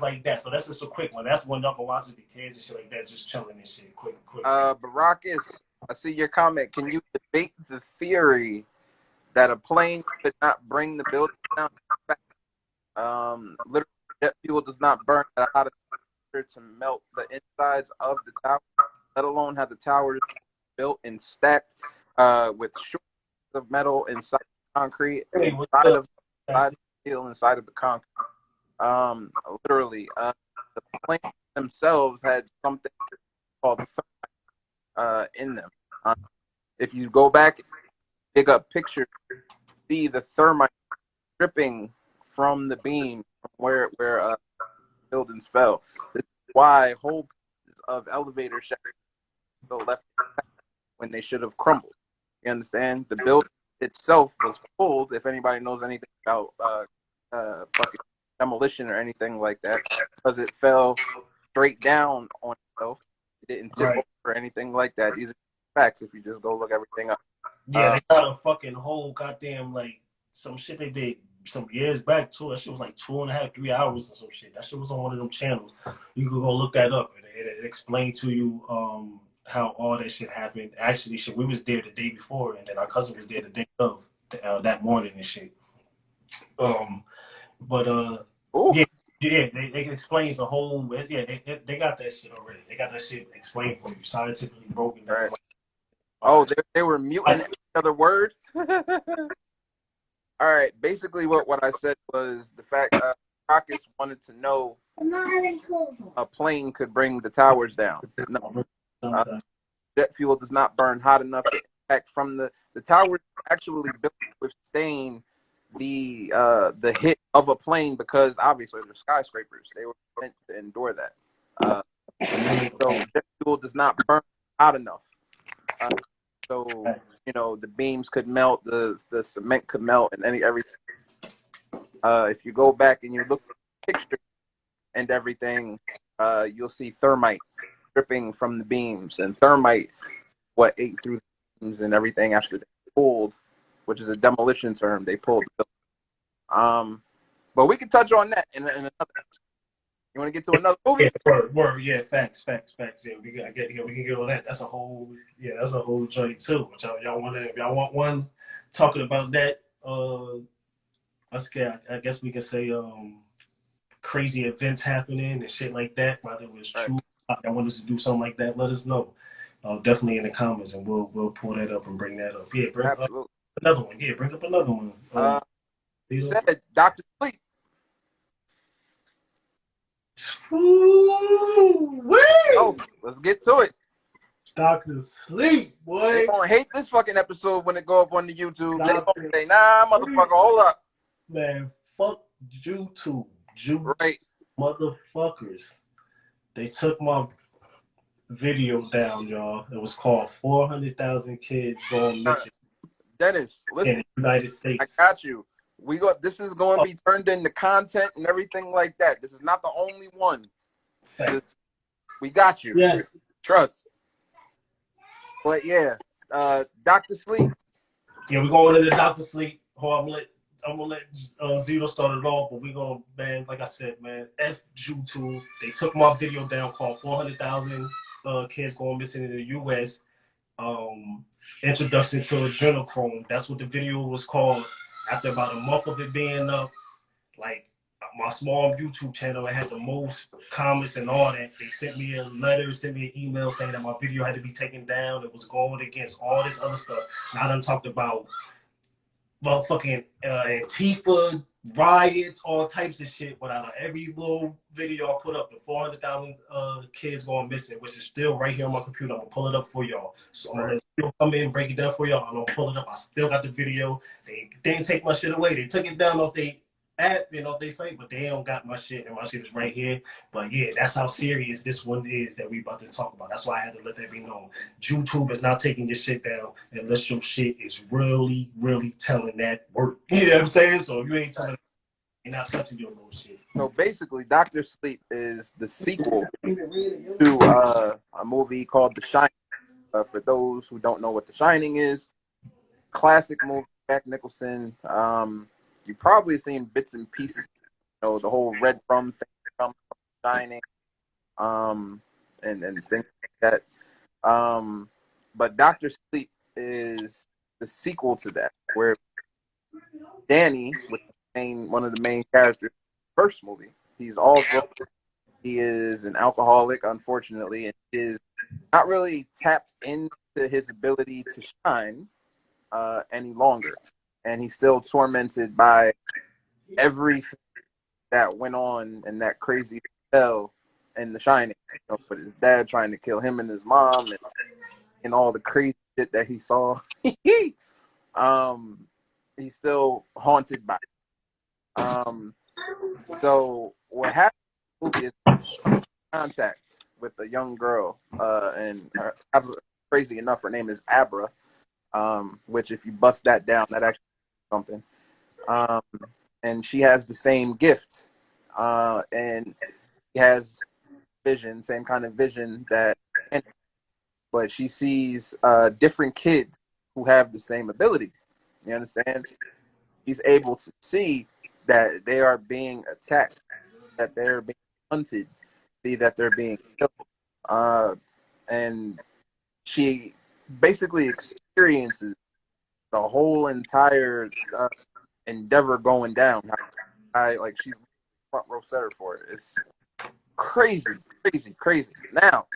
[SPEAKER 1] like that. So that's just a quick one. That's one y'all can watch with the kids and shit like that, just chilling and shit. Quick.
[SPEAKER 2] Baracus, I see your comment. Can you debate the theory that a plane could not bring the building down? Literally, jet fuel does not burn at a hot temperature to melt the insides of the tower, let alone have the towers built and stacked with short of metal inside the concrete, inside of steel, inside of the concrete. Literally, the planes themselves had something called thermite in them. If you go back and dig up pictures, see the thermite dripping from the beam from where buildings fell. This is why whole pieces of elevator shafts still left when they should have crumbled. You understand? The building itself was pulled. If anybody knows anything about fucking demolition or anything like that, because it fell straight down on itself. It didn't tip over or anything like that. These are facts if you just go look everything up.
[SPEAKER 1] Yeah, they got a fucking whole goddamn like some shit they did some years back too. That shit was like 2.5, 3 hours or some shit. That shit was on one of them channels. You could go look that up. It explained to you how all that shit happened. Actually, shit, we was there the day before, and then our cousin was there the day of that morning and shit. But yeah, they explains the whole. Yeah, they got that shit already. They got that shit explained for you, scientifically broken down.
[SPEAKER 2] Right. Oh, they were muting every other word. All right. Basically, what I said was the fact Rockets wanted to know a plane could bring the towers down. No, jet fuel does not burn hot enough. The impact from the towers actually built to withstand the hit of a plane because obviously they're skyscrapers. They were meant to endure that. So jet fuel does not burn hot enough. So the beams could melt, the cement could melt, and everything. If you go back and you look at the picture and everything, you'll see thermite dripping from the beams, and thermite ate through the beams and everything after they pulled, which is a demolition term. They pulled the building. But we can touch on that in another. You want to get to another movie?
[SPEAKER 1] Yeah, word. Yeah, facts. Yeah, we can get on that. That's a whole joint too. If y'all want one talking about that, I guess we can say crazy events happening and shit like that. Whether it was true, I want us to do something like that. Let us know. Definitely in the comments, and we'll pull that up and bring that up. Yeah, bring up another one. Yeah, bring up another one.
[SPEAKER 2] You said Dr. Sleep. Oh, let's get to it.
[SPEAKER 1] Dr. Sleep, boy.
[SPEAKER 2] They gonna hate this fucking episode when it go up on the YouTube. They gonna say, nah, motherfucker, hold up.
[SPEAKER 1] Man, fuck YouTube.
[SPEAKER 2] Right.
[SPEAKER 1] Motherfuckers. They took my video down, y'all. It was called 400,000 Kids Going Missing.
[SPEAKER 2] Dennis, listen.
[SPEAKER 1] In the United States.
[SPEAKER 2] I got you. This is going to be turned into content and everything like that. This is not the only one. We got you.
[SPEAKER 1] Yes.
[SPEAKER 2] Trust. But yeah, Dr. Sleep.
[SPEAKER 1] Yeah, we're going into Dr. Sleep. I'm gonna let Zito start it off, but we're gonna, man, like I said, man, F YouTube. They took my video down called 400,000 Kids Going Missing in the US. Introduction to Adrenochrome. That's what the video was called. After about a month of it being up, like my small YouTube channel, it had the most comments and all that. They sent me a letter, sent me an email saying that my video had to be taken down. It was going against all this other stuff. And I done talked about motherfucking Antifa riots, all types of shit. But out of every little video I put up, the 400,000 kids going missing, which is still right here on my computer. I'm gonna pull it up for y'all. So I'm gonna come in and break it down for y'all. I'm gonna pull it up. I still got the video. They didn't take my shit away. They took it down off they app, they say, but they don't got my shit, and my shit is right here. But yeah, that's how serious this one is that we about to talk about. That's why I had to let that be known. YouTube is not taking your shit down unless your shit is really, really telling that work. You know what I'm saying? So if you ain't telling, you're not touching your little shit.
[SPEAKER 2] So basically, Dr. Sleep is the sequel to a movie called The Shining. For those who don't know what The Shining is, classic movie, Jack Nicholson. You probably seen bits and pieces, the whole red rum thing from Shining, and things like that. But Dr. Sleep is the sequel to that, where Danny, one of the main characters in the first movie, he is an alcoholic, unfortunately, and is not really tapped into his ability to shine any longer. And he's still tormented by everything that went on in that crazy hell in The Shining. With his dad trying to kill him and his mom and all the crazy shit that he saw. He's still haunted by it. So what happened in the movie is contact with a young girl, and crazy enough, her name is Abra. which if you bust that down, that actually is something. Um, and she has the same gift, and she has vision, same kind of vision that, but she sees different kids who have the same ability. You understand? She's able to see that they are being attacked, that they're being hunted, see that they're being killed, and she basically experiences the whole entire endeavor going down. I like she's front row center for it. It's crazy, crazy, crazy. Now,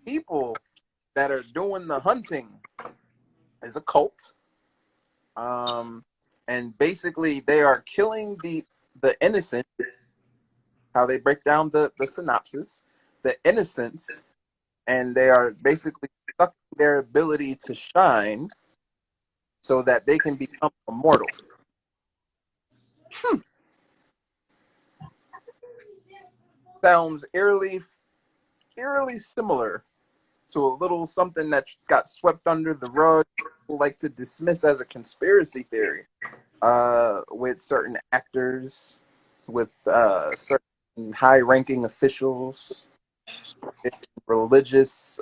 [SPEAKER 2] people that are doing the hunting is a cult, and basically they are killing the innocent. How they break down the synopsis, the innocents, and they are basically sucking their ability to shine so that they can become immortal. Sounds eerily similar to a little something that got swept under the rug, people like to dismiss as a conspiracy theory, with certain actors, with certain high-ranking officials, religious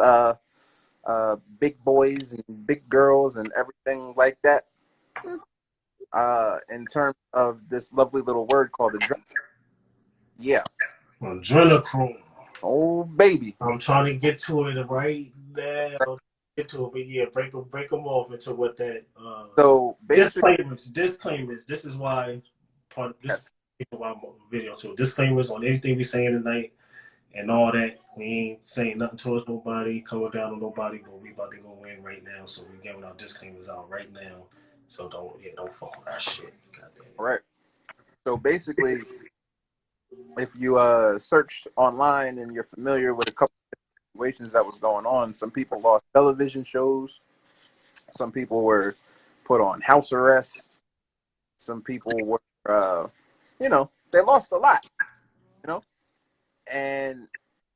[SPEAKER 2] big boys and big girls and everything like that. In terms of this lovely little word called adrenaline. Yeah.
[SPEAKER 1] Adrenochrome.
[SPEAKER 2] Oh, baby.
[SPEAKER 1] I'm trying to get to it right now. Get to it, but yeah, break them off into what that.
[SPEAKER 2] So basically,
[SPEAKER 1] disclaimers. This is why part of this
[SPEAKER 2] yes.
[SPEAKER 1] is why I'm on the video. So disclaimers on anything we saying tonight and all that. We ain't saying nothing towards nobody, coming down on nobody, but we about to go in right now. So we giving our disclaimers out right now. So don't fuck with our shit. Goddamn.
[SPEAKER 2] All right. So basically, if you searched online and you're familiar with a couple of situations that was going on, some people lost television shows, some people were put on house arrest, some people were, they lost a lot, and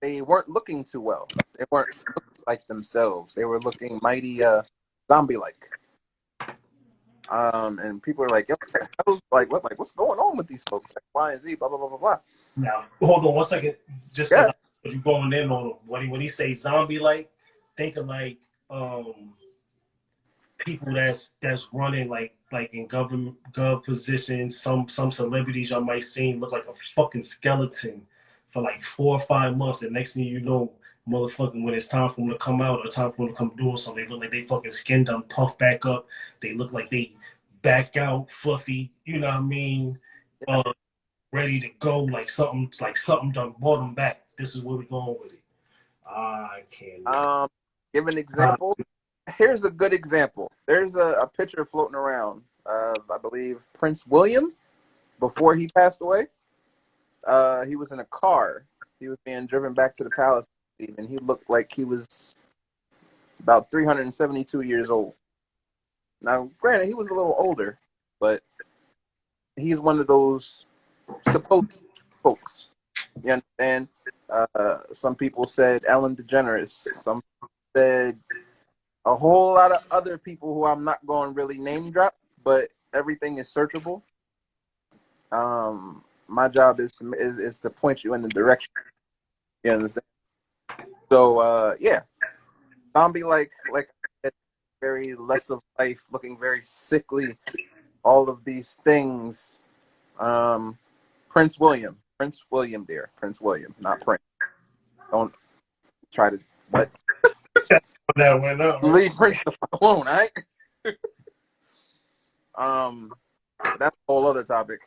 [SPEAKER 2] they weren't looking too well. They weren't looking like themselves. They were looking mighty zombie-like. And people are like, yo, what's going on with these folks? Like Y and Z, blah blah blah blah blah.
[SPEAKER 1] Now, hold on 1 second. Just
[SPEAKER 2] Yeah.
[SPEAKER 1] because you going in on when he say zombie like, think of like people that's running like in gov positions. Some celebrities y'all might see look like a fucking skeleton for like 4 or 5 months. The next thing you know, motherfucking when it's time for them to come out or time for them to come do something, they look like they fucking skin done puffed back up. They look like they back out fluffy. You know what I mean? Ready to go, like something done brought them back. This is where we're going with it. I can't.
[SPEAKER 2] Give an example. Here's a good example. There's a picture floating around of, I believe, Prince William before he passed away. He was in a car. He was being driven back to the palace, and he looked like he was about 372 years old. Now, granted, he was a little older, but he's one of those supposed folks. You understand? Some people said Ellen DeGeneres. Some said a whole lot of other people who I'm not going to really name drop, but everything is searchable. My job is to point you in the direction. You understand? So yeah, zombie like very less of life, looking very sickly. All of these things. Prince William, dear, Prince William, not Prince. Don't try to what.
[SPEAKER 1] That went up.
[SPEAKER 2] Leave Prince the fuck alone, all right? That's a whole other topic.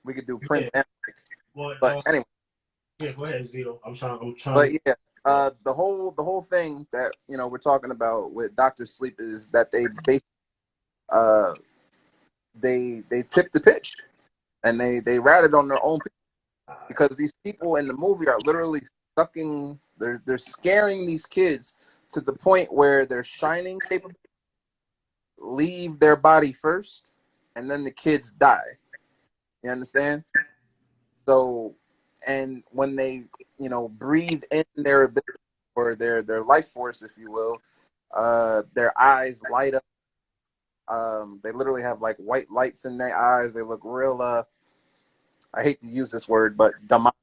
[SPEAKER 2] We could do Prince and but anyway.
[SPEAKER 1] Yeah, go ahead, Zito. I'm trying.
[SPEAKER 2] But yeah, the whole thing that we're talking about with Dr. Sleep is that they tipped the pitch and they ratted on their own people because these people in the movie are literally sucking. They're scaring these kids to the point where their shining capabilities leave their body first, and then the kids die. You understand? So, and when they breathe in their ability or their life force, if you will, Their eyes light up. They literally have like white lights in their eyes. They look real. I hate to use this word, but demonic.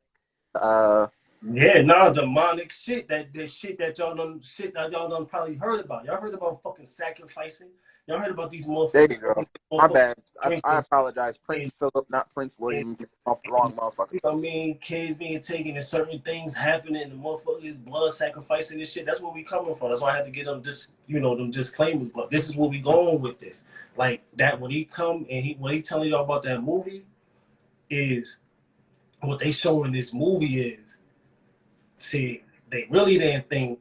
[SPEAKER 1] Yeah, nah, demonic shit. That shit that y'all done probably heard about. Y'all heard about fucking sacrificing. Y'all heard about these
[SPEAKER 2] There
[SPEAKER 1] motherfuckers.
[SPEAKER 2] you go. My bad. I
[SPEAKER 1] Drinking
[SPEAKER 2] apologize. Prince
[SPEAKER 1] and,
[SPEAKER 2] Philip, not Prince
[SPEAKER 1] and,
[SPEAKER 2] William. Off the wrong motherfucker.
[SPEAKER 1] you know what I mean, kids being taken and certain things happening, and the motherfuckers blood sacrificing and shit. That's where we coming from. That's why I had to get them them disclaimers. But this is where we going with this. Like that when he come and when he telling y'all about that movie is what they show in this movie is, see, they really didn't think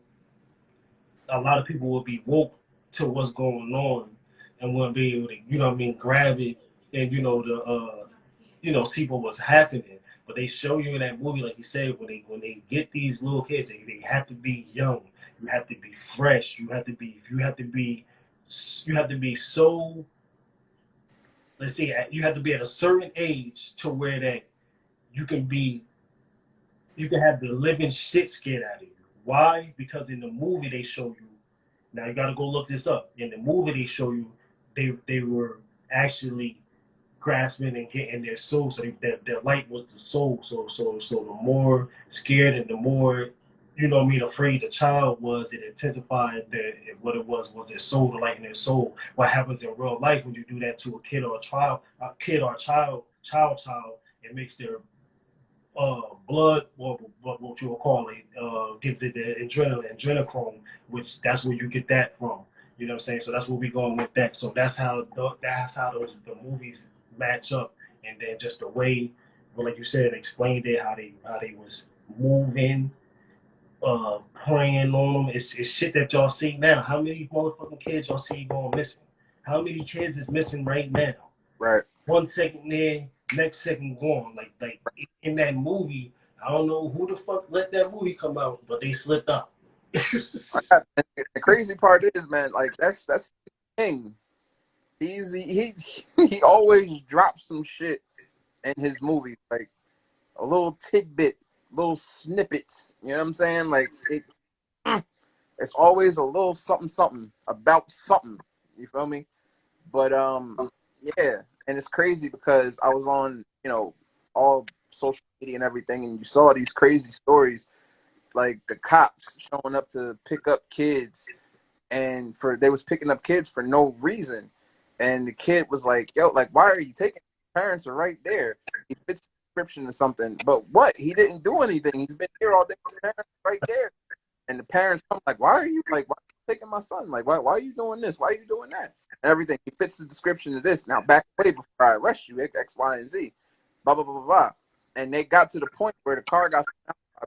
[SPEAKER 1] a lot of people would be woke to what's going on and wouldn't be able to, you know what I mean, grab it and see what was happening. But they show you in that movie, like you said, when they get these little kids, they have to be young. You have to be fresh. You have to be so. Let's see. You have to be at a certain age to where that you can be. You can have the living shit scared out of you. Why? Because in the movie they show you. Now you gotta go look this up. In the movie they show you, they were actually grasping and getting their soul. So their light was the soul. So the more scared and the more, you know what I mean, afraid the child was, it intensified what it was their soul, the light in their soul. What happens in real life when you do that to a kid or a child, it makes their blood, what you will call it, gives it the adrenochrome, which that's where you get that from. You know what I'm saying? So that's where we going with that. So that's how the movies match up, and then just the way, well, like you said, explained it how they was moving, praying on them. It's shit that y'all see now. How many motherfucking kids y'all see going missing? How many kids is missing right now?
[SPEAKER 2] Right.
[SPEAKER 1] 1 second there, next second gone. Like in that movie, I don't know who the fuck let that movie come out, but they slipped up.
[SPEAKER 2] The crazy part is, man, like that's the thing. He always drops some shit in his movies, like a little tidbit, little snippets. You know what I'm saying? Like it's always a little something about something. You feel me? But yeah, and it's crazy because I was on, all social media and everything, and you saw these crazy stories, like the cops showing up to pick up kids, and they was picking up kids for no reason, and the kid was like, "Yo, like, why are you taking? Parents are right there." He fits the description or something, but what? He didn't do anything. He's been here all day. Parents are right there, and the parents come like, "Why are you taking my son? Like, why are you doing this? Why are you doing that?" And everything. He fits the description of this. Now back away before I arrest you, X, Y, and Z. Blah blah blah blah blah. And they got to the point where the car got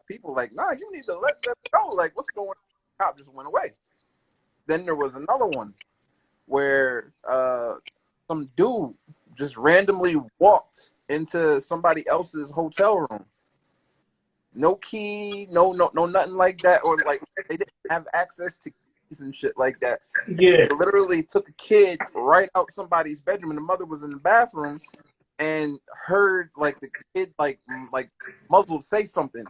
[SPEAKER 2] people like, "Nah, you need to let them go. Like, what's going on?" The cop just went away. Then there was another one where some dude just randomly walked into somebody else's hotel room. No key, no nothing like that, or like they didn't have access to keys and shit like that.
[SPEAKER 1] Yeah.
[SPEAKER 2] They literally took a kid right out somebody's bedroom, and the mother was in the bathroom and heard like the kid like muzzled say something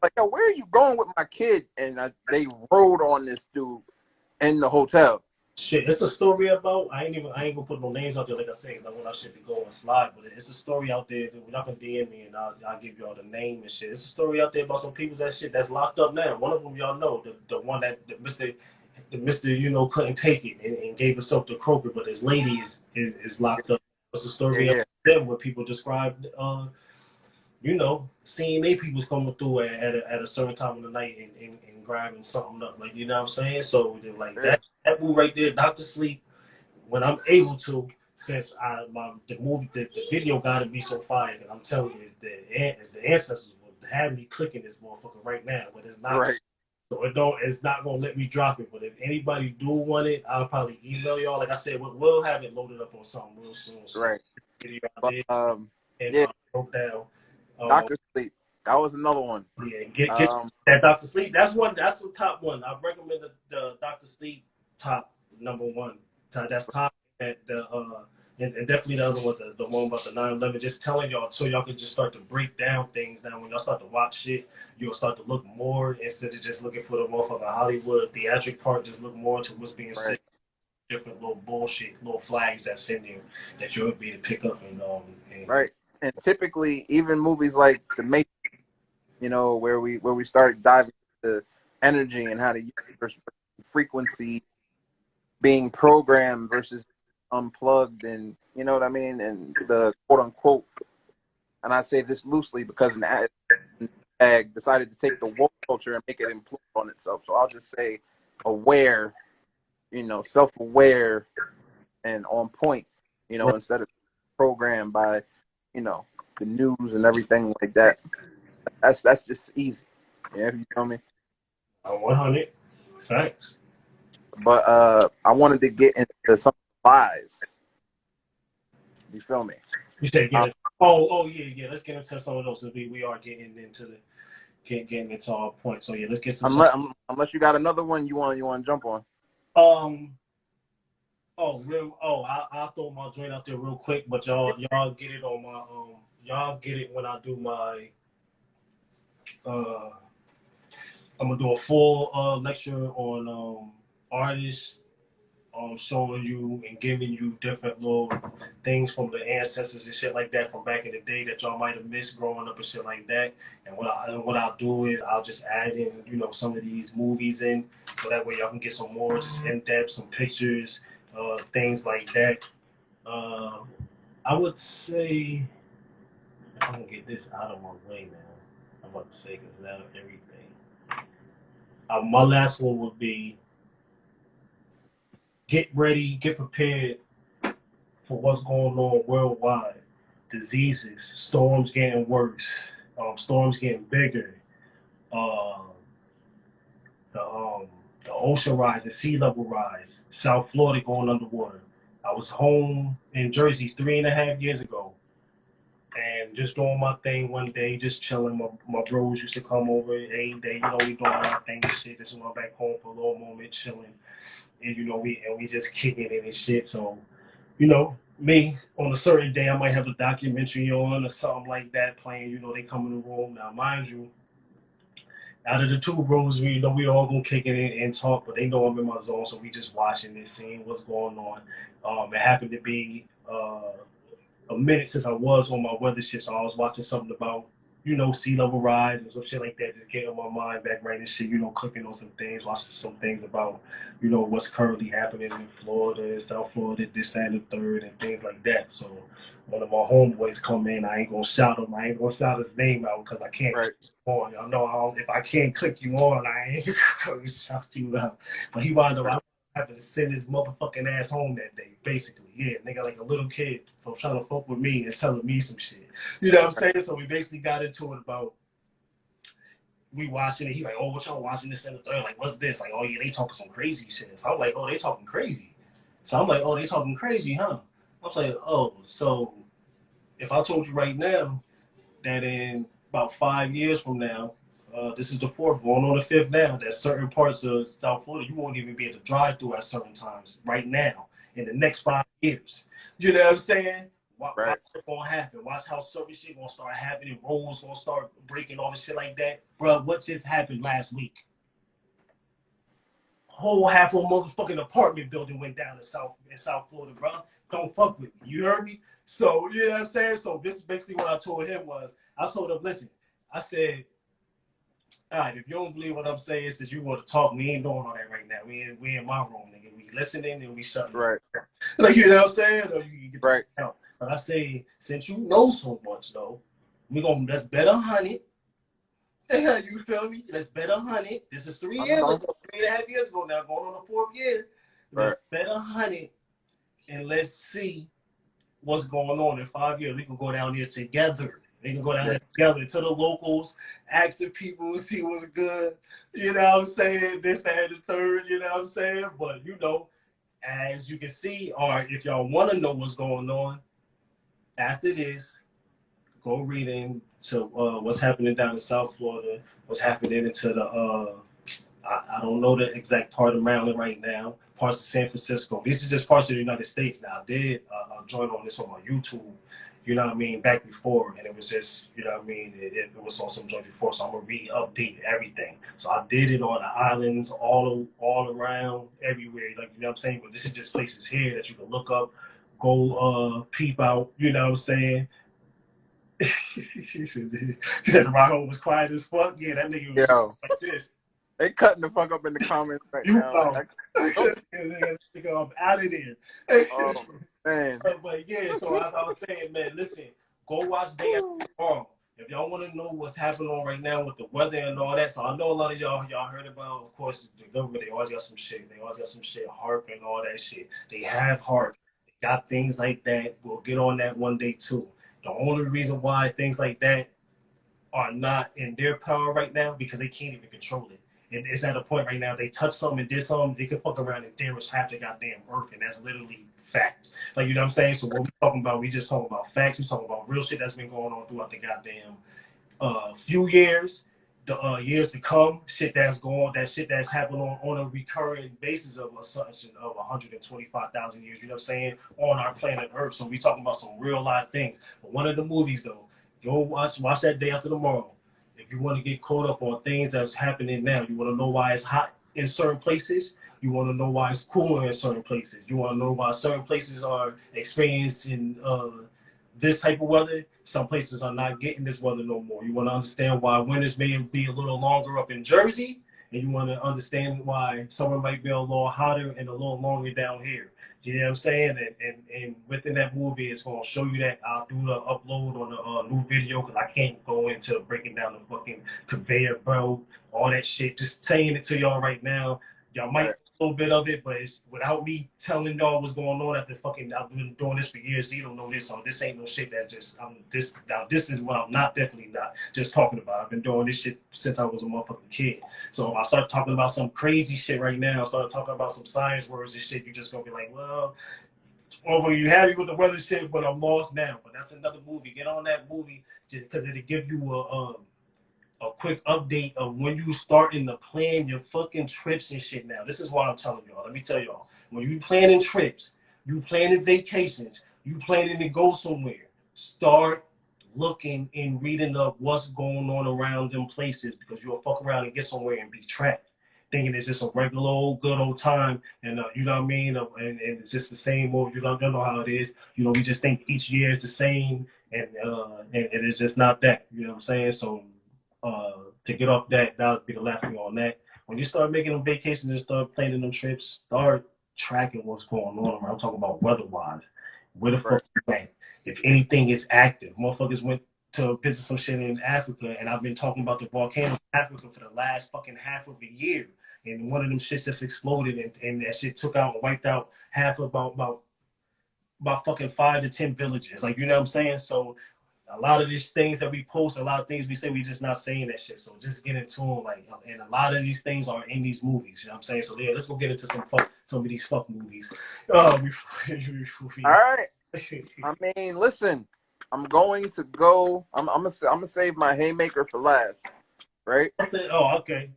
[SPEAKER 2] like, "Yo, where are you going with my kid?" And they rode on this dude in the hotel.
[SPEAKER 1] Shit, it's a story about. I ain't gonna put no names out there. Like I said, I want our shit to go and slide. But it's a story out there that we're not gonna DM me, and I'll give y'all the name and shit. It's a story out there about some people that's locked up now. One of them y'all know, the one that the Mister couldn't take it and gave himself to Croker, but his lady is locked up. It's a story
[SPEAKER 2] Yeah,
[SPEAKER 1] of them where people described seeing they people's coming through at a certain time of the night and grabbing something up, like, you know what I'm saying? So they're like
[SPEAKER 2] yeah,
[SPEAKER 1] that move right there, Doctor Sleep, when I'm able to, since the video gotta be so fire that I'm telling you the ancestors would have me clicking this motherfucker right now, but it's not.
[SPEAKER 2] right.
[SPEAKER 1] So it's not gonna let me drop it. But if anybody do want it, I'll probably email y'all. Like I said, we'll have it loaded up on something real soon. So
[SPEAKER 2] Right.
[SPEAKER 1] video out
[SPEAKER 2] But
[SPEAKER 1] there and
[SPEAKER 2] yeah,
[SPEAKER 1] broke down.
[SPEAKER 2] Dr. Sleep. That was another one.
[SPEAKER 1] Yeah, get that Doctor Sleep. That's the top one. I recommend the Doctor Sleep top number one. That's top at the And definitely the other one, the one about the 9/11, just telling y'all so y'all can just start to break down things. Now, when y'all start to watch shit, you'll start to look more instead of just looking for the motherfucking Hollywood theatric part. Just look more into what's being said.
[SPEAKER 2] Right.
[SPEAKER 1] Different little bullshit, little flags that's in there that you'll be able to pick up and
[SPEAKER 2] Right. And typically, even movies like The Matrix, you know, where we start diving into energy and how to use frequency being programmed versus unplugged, and you know what I mean, and the quote unquote, and I say this loosely because an ag decided to take the woke culture and make it implode on itself. So I'll just say aware, you know, self-aware and on point, you know,
[SPEAKER 1] right.
[SPEAKER 2] instead of programmed by, you know, the news and everything like that. That's just easy. Yeah, you feel me?
[SPEAKER 1] 100 thanks.
[SPEAKER 2] But I wanted to get into some lies. You feel me?
[SPEAKER 1] You said
[SPEAKER 2] Um,
[SPEAKER 1] get it. Oh yeah. Let's get into some of those. We are getting into the getting into our point. So yeah, let's get to some.
[SPEAKER 2] unless you got another one you want to jump on.
[SPEAKER 1] Um. I'll throw my joint out there real quick, but y'all get it on my y'all get it when I do my uh I'm gonna do a full lecture on artists, showing you and giving you different little things from the ancestors and shit like that from back in the day that y'all might have missed growing up and shit like that. And what I'll do is I'll just add in, you know, some of these movies in, so that way y'all can get some more just in depth, some pictures, things like that. Uh, I would say I'm gonna get this out of my way now. I'm about to say because now everything. My last one would be get ready, get prepared for what's going on worldwide. Diseases, storms getting worse, storms getting bigger, uh, the um, the ocean rise, the sea level rise, South Florida going underwater. I was home in Jersey 3.5 years ago, and just doing my thing one day, just chilling. My bros used to come over every day. You know, we doing our thing and shit. Just went back home for a little moment, chilling, and you know we just kicking it and shit. So you know, me on a certain day, I might have a documentary on or something like that playing. You know, they come in the room. Now, mind you, out of the two bros, we know we all gonna kick it in and talk, but they know I'm in my zone, so we just watching this, seeing what's going on. It happened to be a minute since I was on my weather shit, so I was watching something about, you know, sea level rise and some shit like that, just getting my mind back right and shit, you know, cooking on some things, watching some things about, you know, what's currently happening in Florida, South Florida, this and the third, and things like that. So one of my homeboys come in, I ain't gonna shout him, I ain't gonna shout his name out because I can't
[SPEAKER 2] Right.
[SPEAKER 1] on. Y'all know if I can't click you on, I ain't gonna shout you out. But he wound up having to send his motherfucking ass home that day, basically. Yeah, nigga, like a little kid for trying to fuck with me and telling me some shit. You know what I'm saying? So we basically got into it about we watching it. He's like, oh, what y'all watching this and the third? Like, what's this? Like, oh yeah, they talking some crazy shit. So I'm like, oh, they talking crazy. So I'm like, oh, they talking crazy, huh? I was like, oh, so if I told you right now that in about 5 years from now, this is the fourth, going on the fifth now, that certain parts of South Florida, you won't even be able to drive through at certain times right now in the next 5 years. You know what I'm saying? Watch
[SPEAKER 2] Right.
[SPEAKER 1] what's going to happen. Watch how certain shit going to start happening. Roads going to start breaking, all this shit like that. Bro, what just happened last week? Whole half of a motherfucking apartment building went down in South Florida, bro. Don't fuck with me. You heard me? So, you know what I'm saying? So this is basically what I told him was, I told him, listen, I said, all right, if you don't believe what I'm saying, since you want to talk, we ain't doing all that right now. We in my room, nigga. We listening and we shutting
[SPEAKER 2] Right.
[SPEAKER 1] up. Like, you know what I'm saying? Or you can get
[SPEAKER 2] Right.
[SPEAKER 1] out. But I say, since you know so much, though, let's bet 100. You feel me? Let's bet 100. This is 3 years ago, 3.5 years ago now, going on the fourth year.
[SPEAKER 2] Right.
[SPEAKER 1] Let's bet 100 and let's see what's going on in 5 years. We can go down there together. We can go down there together to the locals, asking people, see what's good. You know what I'm saying? This, that, and the third, you know what I'm saying? But, you know, as you can see, or if y'all want to know what's going on, after this, go read into what's happening down in South Florida, what's happening into the, I don't know the exact part of Maryland right now, parts of San Francisco. These are just parts of the United States. Now, I did join on this on my YouTube, you know what I mean, back before, and it was just, you know what I mean, it was on some joint before, so I'm gonna re-update everything. So I did it on the islands, all around, everywhere, like, you know what I'm saying. But this is just places here that you can look up, go peep out, you know what I'm saying. He said my home was quiet as fuck. Yeah, that nigga was
[SPEAKER 2] Yo,
[SPEAKER 1] like this.
[SPEAKER 2] they cutting the fuck up in the comments right
[SPEAKER 1] You
[SPEAKER 2] now.
[SPEAKER 1] know,
[SPEAKER 2] Like,
[SPEAKER 1] I'm out of there.
[SPEAKER 2] oh man.
[SPEAKER 1] But yeah, so I was saying, man, listen, go watch Day After Tomorrow. If y'all want to know what's happening on right now with the weather and all that, so I know a lot of y'all heard about, of course, the government. They always got some shit. They always got some shit, HARP and all that shit. They have HARP. They got things like that. We'll get on that one day too. The only reason why things like that are not in their power right now because they can't even control it. And it's at a point right now, they touch something and did something, they can fuck around and damage half the goddamn earth, and that's literally fact. Like, you know what I'm saying? So what we talking about, we just talking about facts, we talking about real shit that's been going on throughout the goddamn few years, the years to come, shit that's going, that shit that's happened on a recurring basis of such of 125,000 years, you know what I'm saying, on our planet Earth. So we talking about some real life things. But one of the movies though, go watch that Day After Tomorrow. If you want to get caught up on things that's happening now, you want to know why it's hot in certain places. You want to know why it's cooler in certain places. You want to know why certain places are experiencing this type of weather. Some places are not getting this weather no more. You want to understand why winters may be a little longer up in Jersey, and you want to understand why summer might be a little hotter and a little longer down here. You know what I'm saying? And within that movie, it's going to show you that. I'll do the upload on a new video because I can't go into breaking down the fucking conveyor belt, all that shit. Just saying it to y'all right now. Y'all might a little bit of it, but it's without me telling y'all what's going on after fucking I've been doing this for years. So you don't know this, so this ain't no shit that just this now. This is what I'm definitely not just talking about. I've been doing this shit since I was a motherfucking kid. So if I start talking about some crazy shit right now, I start talking about some science words and shit, you just gonna be like, well, over you happy with the weather shit, but I'm lost now. But that's another movie. Get on that movie just because it'll give you a quick update of when you starting to plan your fucking trips and shit now. This is what I'm telling y'all. Let me tell y'all. When you planning trips, you planning vacations, you planning to go somewhere, start looking and reading up what's going on around them places because you'll fuck around and get somewhere and be trapped. Thinking it's just a regular old good old time, and you know what I mean, and it's just the same old. You don't know how it is. You know, we just think each year is the same, and it's just not that. You know what I'm saying? So to get off that would be the last thing on that. When you start making them vacations and start planning them trips, start tracking what's going on. I'm talking about weather-wise. Where the fuck you at? If anything is active, motherfuckers went to visit some shit in Africa, and I've been talking about the volcano in Africa for the last fucking half of a year. And one of them shits just exploded, and that shit took out and wiped out half about fucking 5 to 10 villages. Like, you know what I'm saying? So a lot of these things that we post, a lot of things we say, we just not saying that shit. So just get into them, like, and a lot of these things are in these movies. You know what I'm saying? So yeah, let's go get into some of these fuck movies.
[SPEAKER 2] All right. I mean, listen, I'm going to go. I'm gonna save my haymaker for last, right?
[SPEAKER 1] Oh, okay.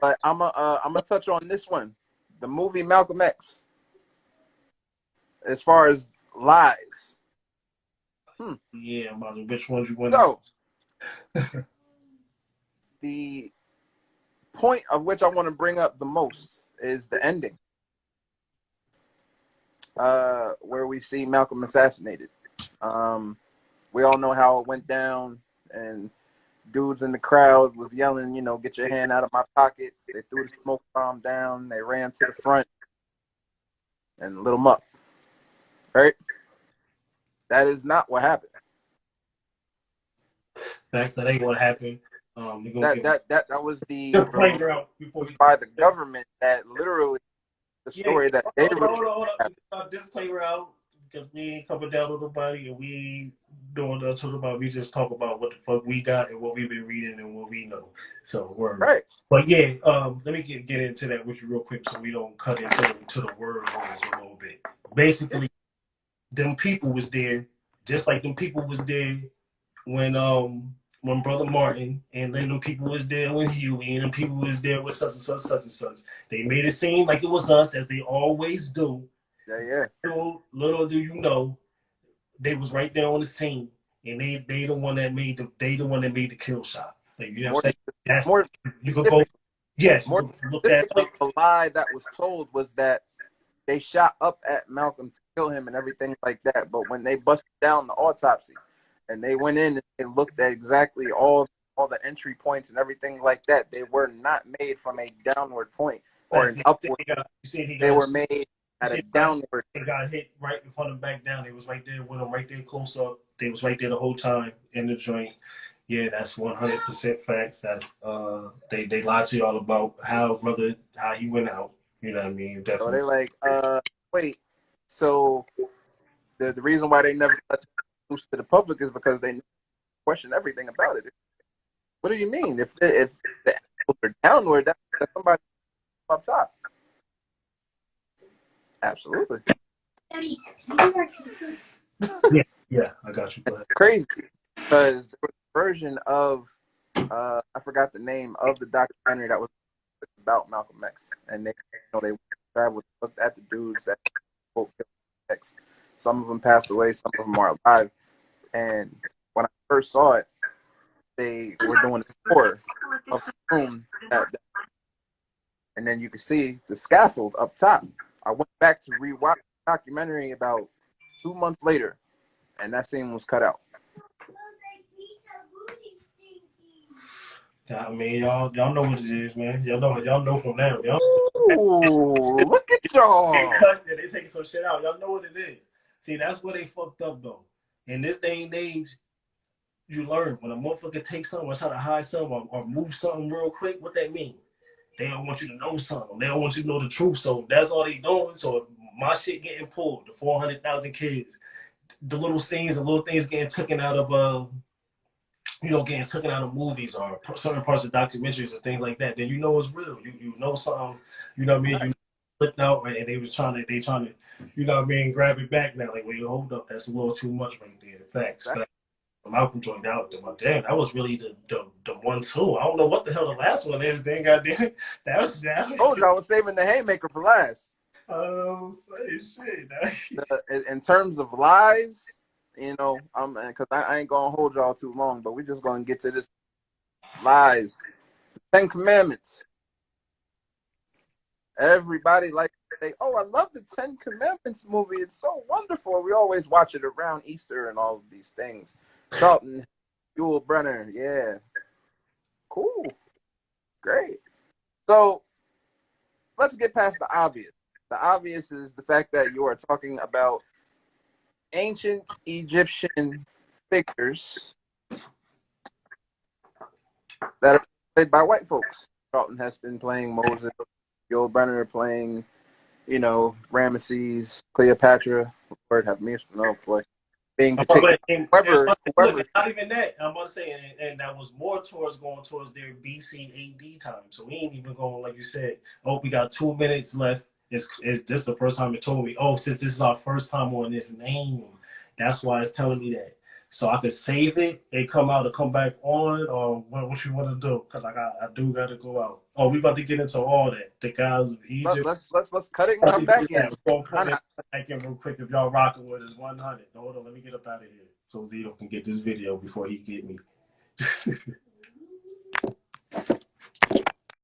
[SPEAKER 2] But I'm gonna touch on this one, the movie Malcolm X. As far as lies.
[SPEAKER 1] Yeah, about which ones you want.
[SPEAKER 2] So, the point of which I want to bring up the most is the ending, where we see Malcolm assassinated. We all know how it went down, and dudes in the crowd was yelling, you know, "Get your hand out of my pocket!" They threw the smoke bomb down. They ran to the front and lit him up. Right? That is not what happened.
[SPEAKER 1] That ain't what happened.
[SPEAKER 2] That was the
[SPEAKER 1] disclaimer out
[SPEAKER 2] was by the government that literally the story that they
[SPEAKER 1] hold on. Disclaimer out because we ain't coming down on nobody and we doing talking about. We just talk about what the fuck we got and what we've been reading and what we know. So we're
[SPEAKER 2] right.
[SPEAKER 1] But yeah, let me get into that with you real quick so we don't cut into the word holes a little bit. Basically, them people was there, just like them people was there when when Brother Martin and then the people was there with Huey and the people was there with such and such, such and such. They made it seem like it was us, as they always do.
[SPEAKER 2] Yeah, yeah.
[SPEAKER 1] Little do you know, they was right there on the scene, and they the one that made the kill shot. Like, you know what I'm
[SPEAKER 2] More,
[SPEAKER 1] saying? That's
[SPEAKER 2] more
[SPEAKER 1] you could go. Yes, you
[SPEAKER 2] more
[SPEAKER 1] could look that
[SPEAKER 2] specifically,
[SPEAKER 1] up.
[SPEAKER 2] the lie that was told was that they shot up at Malcolm to kill him and everything like that. But when they busted down the autopsy and they went in and they looked at exactly all the entry points and everything like that, they were not made from a downward point or an upward. They were made at a downward.
[SPEAKER 1] He got hit right in front of back down. They was right there with him, right there close up. They was right there the whole time in the joint. Yeah, that's 100% facts. That's they lied to y'all about how he went out. You know what I mean?
[SPEAKER 2] So
[SPEAKER 1] Definitely.
[SPEAKER 2] they like, wait. So the reason why they never let it loose to the public is because they question everything about it. What do you mean? If the apples are downward, that's somebody up top. Absolutely.
[SPEAKER 3] Daddy, you do our pizzas?
[SPEAKER 1] Yeah, I got you. Go ahead.
[SPEAKER 2] Crazy, because there was a version of I forgot the name of the documentary that was about Malcolm X, and they traveled, looked at the dudes that killed X. Some of them passed away, some of them are alive. And when I first saw it, they were doing a tour of the room, and then you could see the scaffold up top. I went back to rewatch the documentary about 2 months later, and that scene was cut out.
[SPEAKER 1] Yeah, I mean, y'all know what it is, man. Y'all know from now.
[SPEAKER 2] Ooh, look at y'all.
[SPEAKER 1] They taking some shit out. Y'all know what it is. See, that's where they fucked up though. In this day and age, you learn when a motherfucker takes something or try to hide something or move something real quick, what that mean? They don't want you to know something. They don't want you to know the truth. So that's all they doing. So my shit getting pulled, the 400,000 kids, the little scenes, the little things getting taken out of getting taken out of movies or certain parts of documentaries and things like that, then you know it's real. You know something, you know what I mean? You slipped out, right? And they trying to, you know what I mean, grab it back now. Like, wait, hold up, that's a little too much right there. Facts. Malcolm joined out. Damn, that was really the 1-2. I don't know what the hell the last one is. Then goddamn, that was.
[SPEAKER 2] Told you I was saving the haymaker for last.
[SPEAKER 1] Oh, say shit.
[SPEAKER 2] In terms of lies, you know, because I ain't gonna hold y'all too long, but we're just gonna get to this lies. The 10 Commandments. Everybody like to say, "Oh, I love the 10 Commandments movie. It's so wonderful." We always watch it around Easter and all of these things. Charlton, Yul Brynner, yeah, cool, great. So let's get past the obvious. The obvious is the fact that you are talking about ancient Egyptian figures that are played by white folks. Charlton Heston playing Moses, Yul Brynner playing, you know, Ramesses, Cleopatra. Lord have mercy, no boy. Being depicted. Whoever.
[SPEAKER 1] Look, not even that. I'm about to say, and that was more going towards their BC AD time. So we ain't even going, like you said. Oh, we got 2 minutes left. Is this the first time it told me? Oh, since this is our first time on this name, that's why it's telling me that. So I could save it and come back on, or what you want to do? Cause like I do got to go out. Oh, we about to get into all that. The guys of Egypt.
[SPEAKER 2] Let's cut it and come back in.
[SPEAKER 1] We'll come back in real quick if y'all rocking with us 100. Hold on, let me get up out of here so Zito can get this video before he get me.